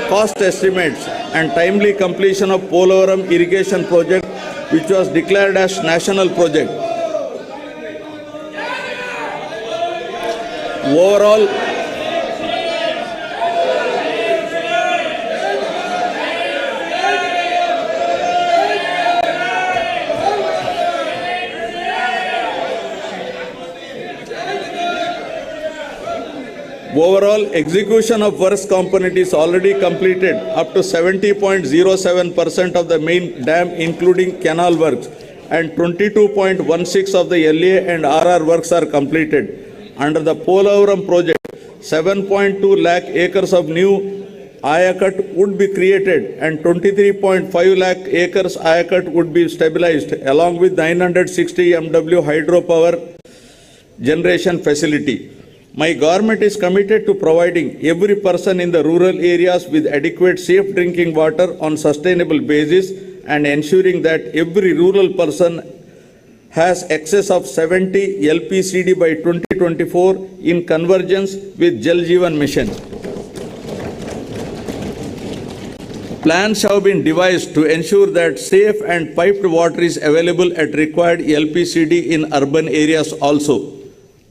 cost estimates and timely completion of Polavaram irrigation project, which was declared as national project. Overall, execution of works component is already completed up to 70.07% of the main dam, including canal works, and 22.16% of the LA and RR works are completed. Under the Polavaram project, 7.2 lakh acres of new Ayakat would be created and 23.5 lakh acres Ayakat would be stabilized along with 960 MW hydropower generation facility. My government is committed to providing every person in the rural areas with adequate safe drinking water on sustainable basis and ensuring that every rural person has excess of 70 LPCD by 2024 in convergence with Jal Jeevan Mission. Plans have been devised to ensure that safe and piped water is available at required LPCD in urban areas also.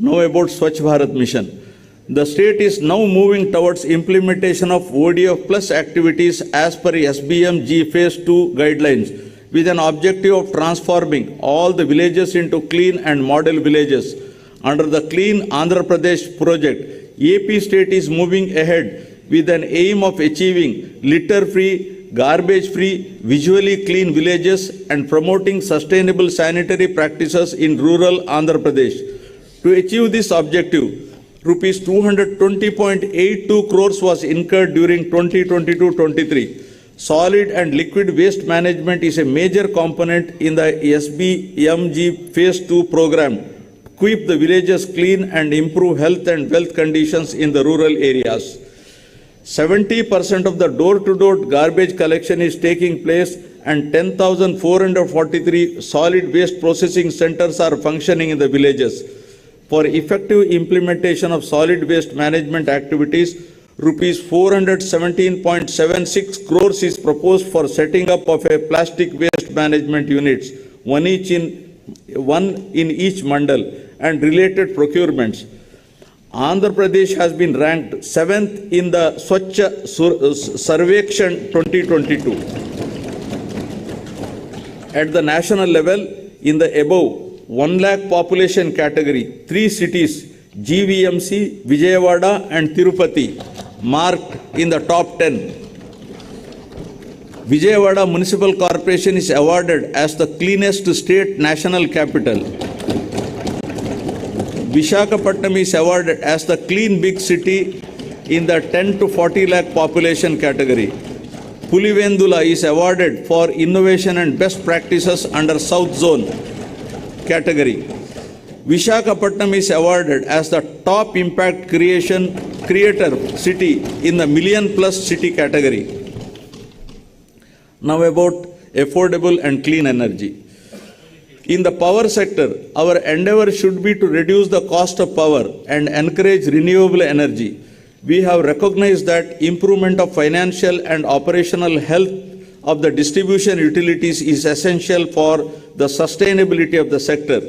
Now about Swachh Bharat Mission. The state is now moving towards implementation of ODF plus activities as per SBM G Phase 2 guidelines, with an objective of transforming all the villages into clean and model villages. Under the Clean Andhra Pradesh project, AP state is moving ahead with an aim of achieving litter-free, garbage-free, visually clean villages and promoting sustainable sanitary practices in rural Andhra Pradesh. To achieve this objective, Rs 220.82 crores was incurred during 2022-23. Solid and liquid waste management is a major component in the SBMG Phase 2 program. keep the villages clean and improve health and wealth conditions in the rural areas. 70% of the door-to-door garbage collection is taking place and 10,443 solid waste processing centers are functioning in the villages. For effective implementation of solid waste management activities, rupees 417.76 crores is proposed for setting up of a plastic waste management units, one in each mandal, and related procurements. Andhra Pradesh has been ranked 7th in the Swachh Sarvekshan 2022. At the national level, in the above 1 lakh population category, 3 cities, GVMC, Vijayawada and Tirupati, marked in the top 10. Vijayawada Municipal Corporation is awarded as the cleanest state national capital. Visakhapatnam is awarded as the clean big city in the 10 to 40 lakh population category. Pulivendula is awarded for innovation and best practices under South Zone category. Visakhapatnam is awarded as the top impact creator city in the million plus city category. Now about affordable and clean energy. In the power sector, our endeavor should be to reduce the cost of power and encourage renewable energy. We have recognized that improvement of financial and operational health of the distribution utilities is essential for the sustainability of the sector.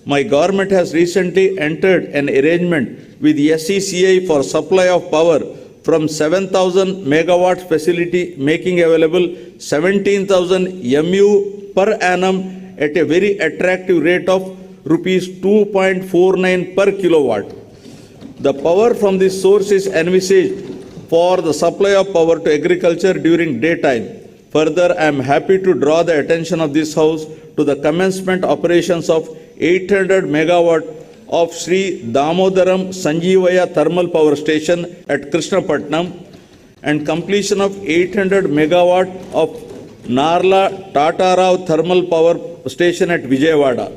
My government has recently entered an arrangement with the SECI for supply of power from 7,000 megawatts facility, making available 17,000 MU per annum at a very attractive rate of rupees 2.49 per kilowatt. The power from this source is envisaged for the supply of power to agriculture during daytime. Further, I am happy to draw the attention of this House to the commencement operations of 800 megawatt of Sri Damodaram Sanjeevaya Thermal Power Station at Krishnapatnam and completion of 800 megawatt of Narla Tatarao Thermal Power Station at Vijayawada.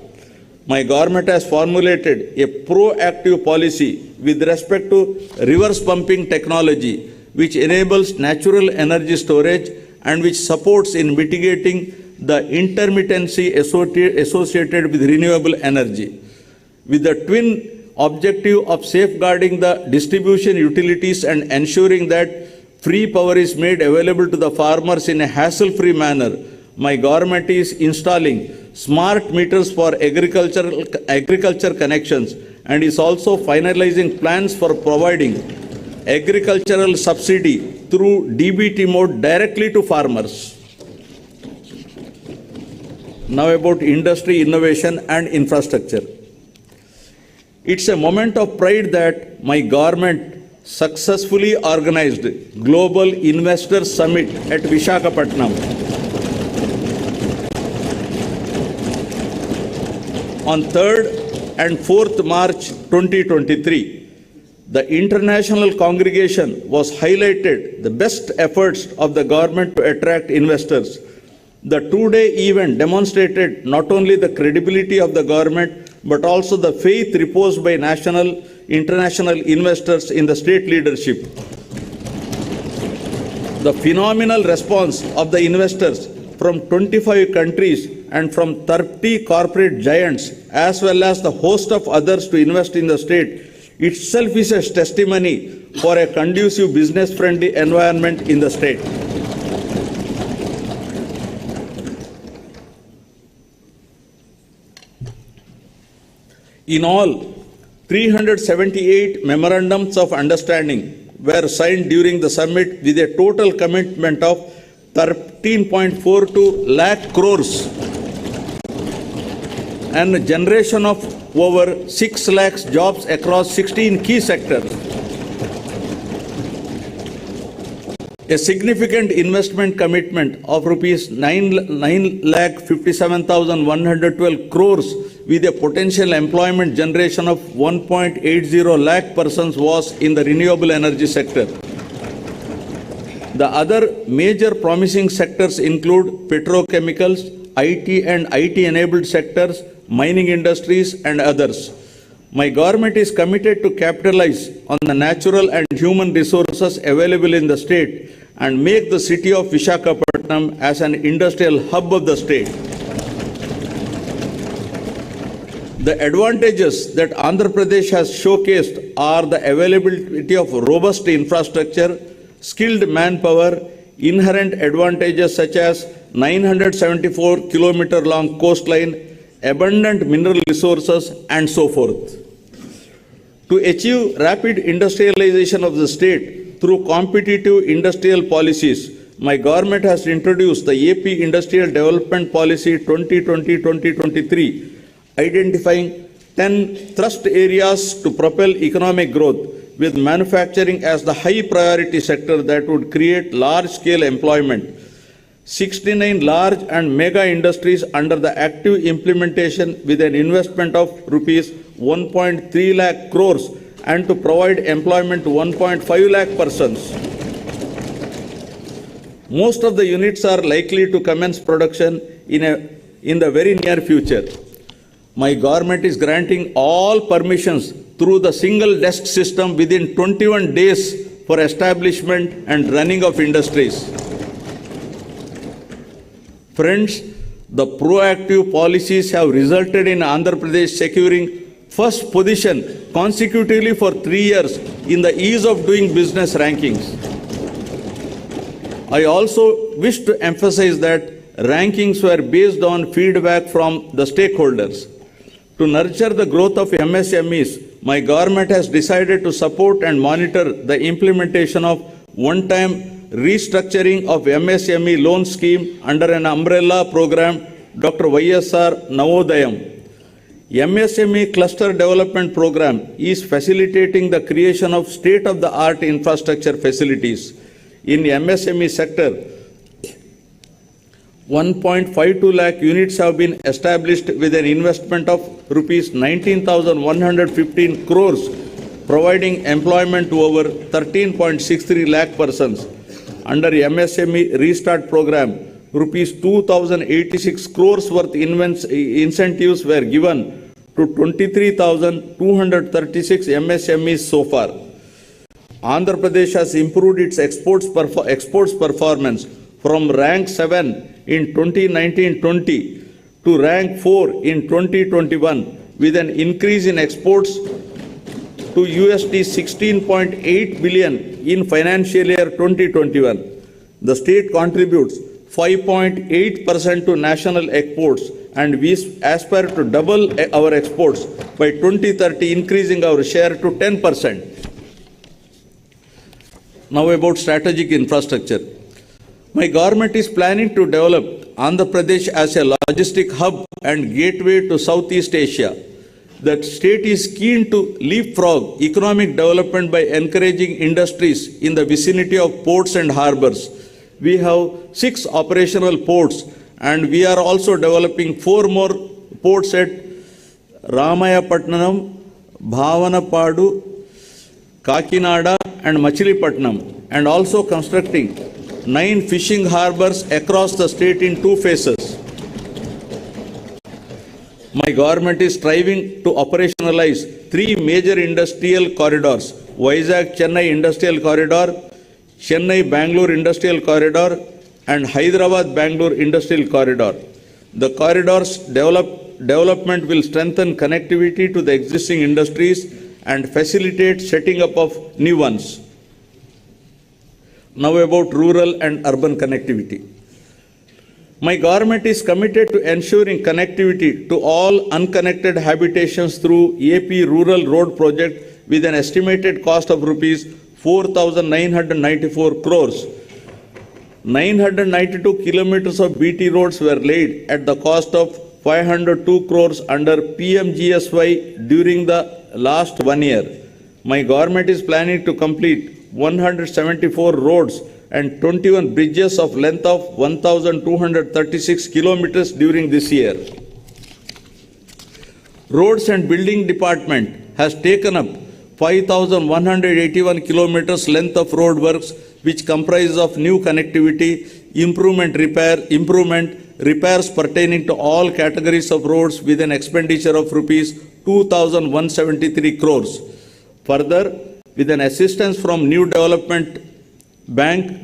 My government has formulated a proactive policy with respect to reverse pumping technology, which enables natural energy storage and which supports in mitigating the intermittency associated with renewable energy. With the twin objective of safeguarding the distribution utilities and ensuring that free power is made available to the farmers in a hassle-free manner, my government is installing smart meters for agriculture connections and is also finalizing plans for providing agricultural subsidy through DBT mode directly to farmers. Now about industry, innovation and infrastructure. It's a moment of pride that my government successfully organized Global Investors Summit at Visakhapatnam. On 3rd and 4th March 2023, the international congregation was highlighted the best efforts of the government to attract investors. The two-day event demonstrated not only the credibility of the government but also the faith reposed by national, international investors in the state leadership. The phenomenal response of the investors from 25 countries and from 30 corporate giants, as well as the host of others to invest in the state, itself is a testimony for a conducive business-friendly environment in the state. In all, 378 memorandums of understanding were signed during the summit with a total commitment of 13.42 lakh crores and a generation of over 6 lakhs jobs across 16 key sectors. A significant investment commitment of rupees 9,57,112 crores with a potential employment generation of 1.80 lakh persons was in the renewable energy sector. The other major promising sectors include petrochemicals, IT and IT-enabled sectors, mining industries and others. My government is committed to capitalize on the natural and human resources available in the state and make the city of Visakhapatnam as an industrial hub of the state. The advantages that Andhra Pradesh has showcased are the availability of robust infrastructure, skilled manpower, inherent advantages such as 974-kilometer long coastline, abundant mineral resources, and so forth. To achieve rapid industrialization of the state through competitive industrial policies, my government has introduced the AP Industrial Development Policy 2020-2023, identifying 10 thrust areas to propel economic growth, with manufacturing as the high priority sector that would create large-scale employment. 69 large and mega industries under the active implementation with an investment of rupees 1.3 lakh crores and to provide employment to 1.5 lakh persons. Most of the units are likely to commence production in the very near future. My government is granting all permissions through the single desk system within 21 days for establishment and running of industries. Friends, the proactive policies have resulted in Andhra Pradesh securing first position consecutively for 3 years in the ease of doing business rankings. I also wish to emphasize that rankings were based on feedback from the stakeholders. To nurture the growth of MSMEs, my government has decided to support and monitor the implementation of one-time restructuring of MSME loan scheme under an umbrella program, Dr. YSR Navodayam. MSME Cluster Development Program is facilitating the creation of state-of-the-art infrastructure facilities. In MSME sector, 1.52 lakh units have been established with an investment of rupees 19,115 crores, providing employment to over 13.63 lakh persons. Under MSME Restart Program, rupees 2,086 crores worth incentives were given to 23,236 MSMEs so far. Andhra Pradesh has improved its exports performance from rank 7 in 2019-20 to rank 4 in 2021 with an increase in exports to USD 16.8 billion in financial year 2021. The state contributes 5.8% to national exports and we aspire to double our exports by 2030, increasing our share to 10%. Now about strategic infrastructure. My government is planning to develop Andhra Pradesh as a logistic hub and gateway to Southeast Asia. The state is keen to leapfrog economic development by encouraging industries in the vicinity of ports and harbors. We have 6 operational ports and we are also developing 4 more ports at Ramayapatnam, Bhavanapadu, Kakinada and Machilipatnam, and also constructing 9 fishing harbors across the state in 2 phases. My government is striving to operationalize 3 major industrial corridors: Vizag-Chennai Industrial Corridor, Chennai-Bangalore Industrial Corridor, and Hyderabad-Bangalore Industrial Corridor. The corridors development will strengthen connectivity to the existing industries and facilitate setting up of new ones. Now about rural and urban connectivity. My government is committed to ensuring connectivity to all unconnected habitations through AP Rural Road Project with an estimated cost of rupees 4,994 crores. 992 kilometers of BT roads were laid at the cost of 502 crores under PMGSY during the last 1 year. My government is planning to complete 174 roads and 21 bridges of length of 1,236 kilometers during this year. Roads and Building Department has taken up 5,181 kilometers length of road works, which comprises of new connectivity, improvement, repair, improvement, repairs pertaining to all categories of roads with an expenditure of rupees 2,173 crores. Further, with an assistance from New Development Bank,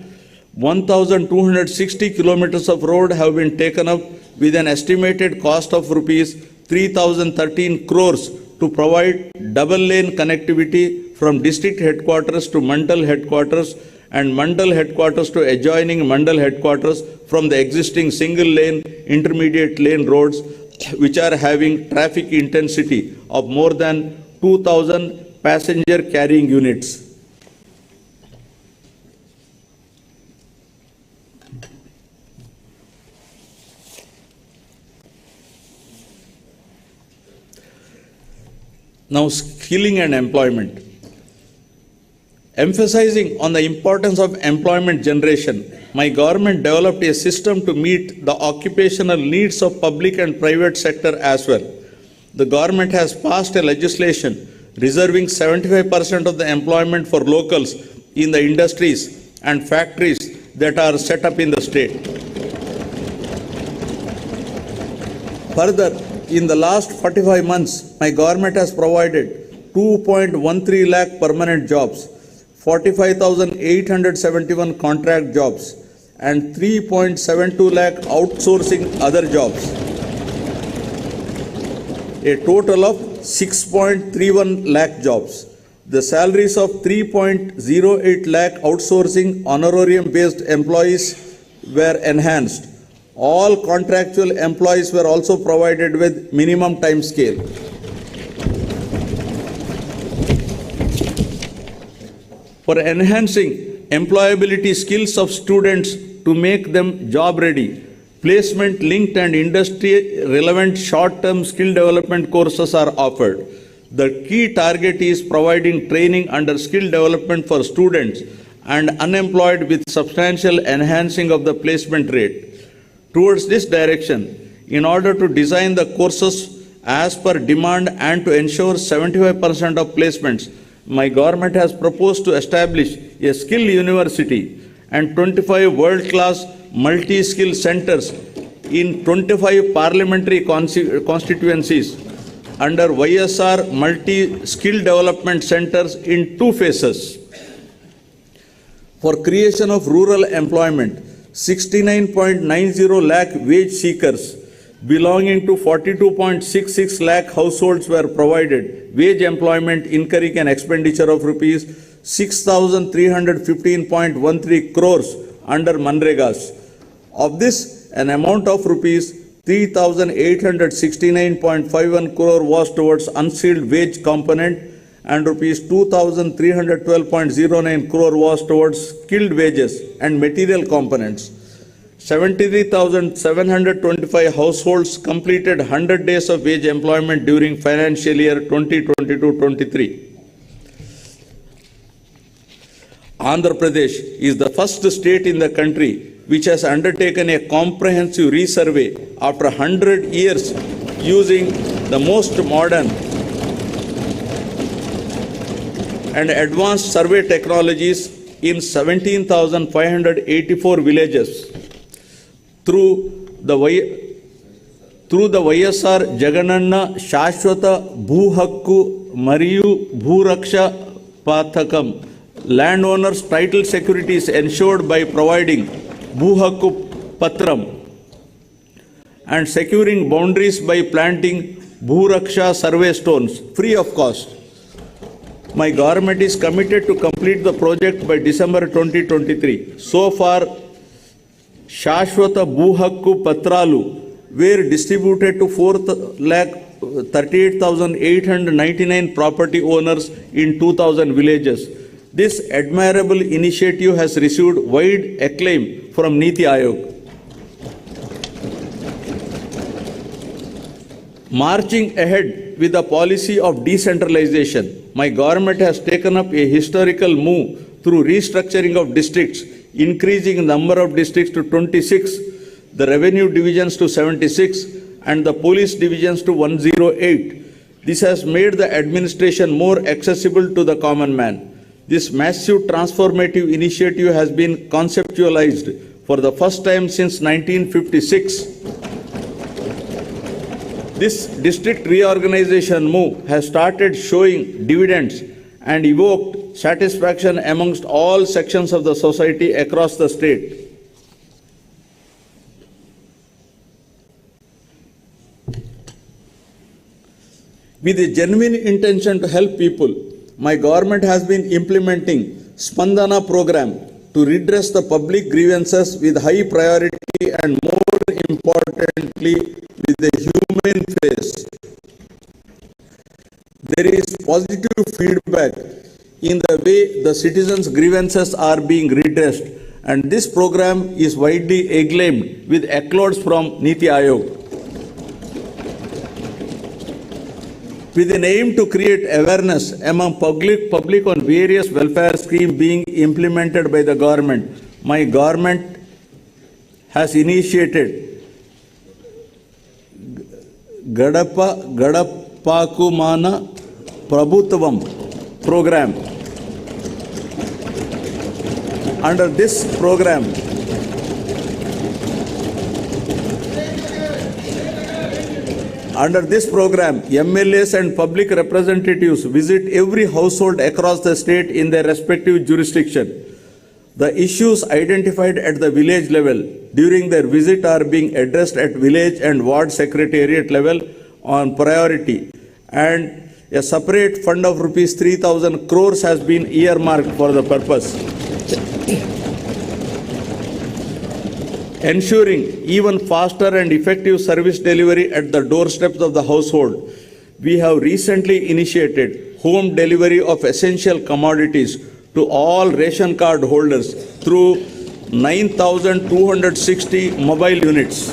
1,260 kilometers of road have been taken up with an estimated cost of rupees 3,013 crores to provide double lane connectivity from district headquarters to Mandal headquarters and Mandal headquarters to adjoining Mandal headquarters from the existing single lane intermediate lane roads which are having traffic intensity of more than 2,000 passenger carrying units. Now, skilling and employment. Emphasizing on the importance of employment generation, my government developed a system to meet the occupational needs of public and private sector as well. The government has passed a legislation reserving 75% of the employment for locals in the industries and factories that are set up in the state. Further, in the last 45 months, my government has provided 2.13 lakh permanent jobs, 45,871 contract jobs, and 3.72 lakh outsourcing other jobs. A total of 6.31 lakh jobs. The salaries of 3.08 lakh outsourcing honorarium-based employees were enhanced. All contractual employees were also provided with minimum time scale. For enhancing employability skills of students to make them job ready, placement linked and industry relevant short-term skill development courses are offered. The key target is providing training under skill development for students and unemployed with substantial enhancing of the placement rate. Towards this direction, in order to design the courses as per demand and to ensure 75% of placements, my government has proposed to establish a skill university and 25 world-class multi-skill centers in 25 parliamentary constituencies under YSR multi-skill development centers in 2 phases. For creation of rural employment, 69.90 lakh wage seekers belonging to 42.66 lakh households were provided wage employment incurring an expenditure of rupees 6,315.13 crores under Manregas. Of this, an amount of rupees 3,869.51 crore was towards unsealed wage component and rupees 2,312.09 crore was towards skilled wages and material components. 73,725 households completed 100 days of wage employment during financial year 2022-23. Andhra Pradesh is the first state in the country which has undertaken a comprehensive resurvey after 100 years using the most modern and advanced survey technologies in 17,584 villages. Through the YSR Jagananna Shashwata Bhu Hakku Mariyu Bhu Raksha Pathakam, landowners' title security is ensured by providing Bhu Hakku Patram and securing boundaries by planting Bhu Raksha survey stones free of cost. My government is committed to complete the project by December 2023. So far, Shashwata Bhu Hakku Patralu were distributed to 4,38,899 property owners in 2,000 villages. This admirable initiative has received wide acclaim from Niti Aayog. Marching ahead with the policy of decentralization, my government has taken up a historical move through restructuring of districts, increasing the number of districts to 26, the revenue divisions to 76, and the police divisions to 108. This has made the administration more accessible to the common man. This massive transformative initiative has been conceptualized For the first time since 1956, this district reorganization move has started showing dividends and evoked satisfaction amongst all sections of the society across the state. With a genuine intention to help people, my government has been implementing Spandana program to redress the public grievances with high priority and more importantly with a humane face. There is positive feedback in the way the citizens' grievances are being redressed, and this program is widely acclaimed with accolades from Niti Aayog. With an aim to create awareness among public on various welfare schemes being implemented by the government, my government has initiated Gadapakumana Prabhutvam program. Under this program, MLAs and public representatives visit every household across the state in their respective jurisdiction. The issues identified at the village level during their visit are being addressed at village and ward secretariat level on priority, and a separate fund of rupees 3,000 crores has been earmarked for the purpose. Ensuring even faster and effective service delivery at the doorsteps of the household, we have recently initiated home delivery of essential commodities to all ration card holders through 9,260 mobile units.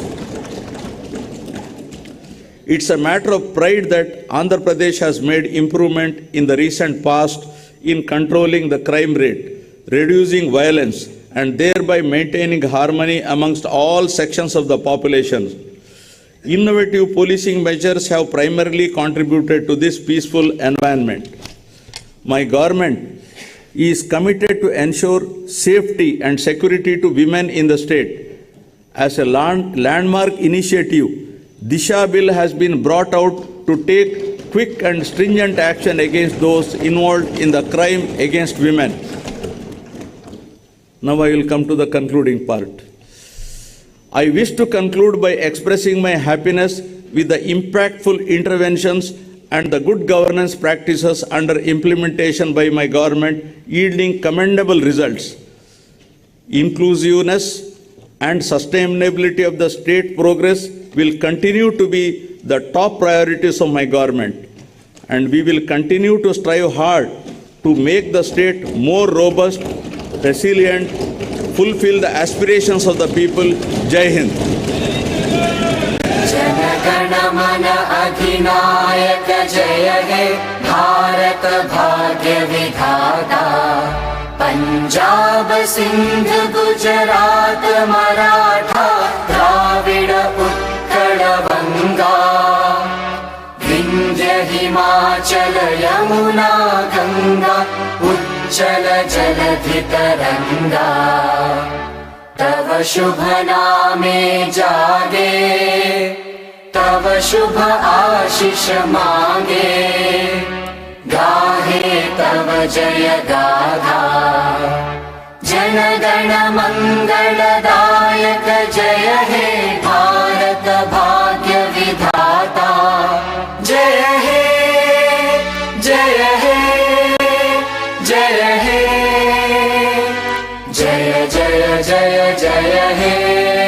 It's a matter of pride that Andhra Pradesh has made improvement in the recent past in controlling the crime rate, reducing violence, and thereby maintaining harmony amongst all sections of the population. Innovative policing measures have primarily contributed to this peaceful environment. My government is committed to ensure safety and security to women in the state. As a landmark initiative, Disha Bill has been brought out to take quick and stringent action against those involved in the crime against women. Now I will come to the concluding part. I wish to conclude by expressing my happiness with the impactful interventions and the good governance practices under implementation by my government yielding commendable results. Inclusiveness and sustainability of the state progress will continue to be the top priorities of my government, and we will continue to strive hard to make the state more robust, resilient, fulfill the aspirations of the people. Jai Hind. जनगण मन अधिनायक जय हे भारत भाग्य विधाता पंजाब सिंध गुजरात मराठा द्राविड उत्कल बंगा विंध्य हिमाचल यमुना गंगा उच्चल जलधि तरंगा तव शुभ नामे जागे तव शुभ आशीष मांगे गाहे तव जय गाथा जनगण मंगलदायक जय हे भारत भाग्य विधाता जय हे जय हे जय हे जय जय जय जय हे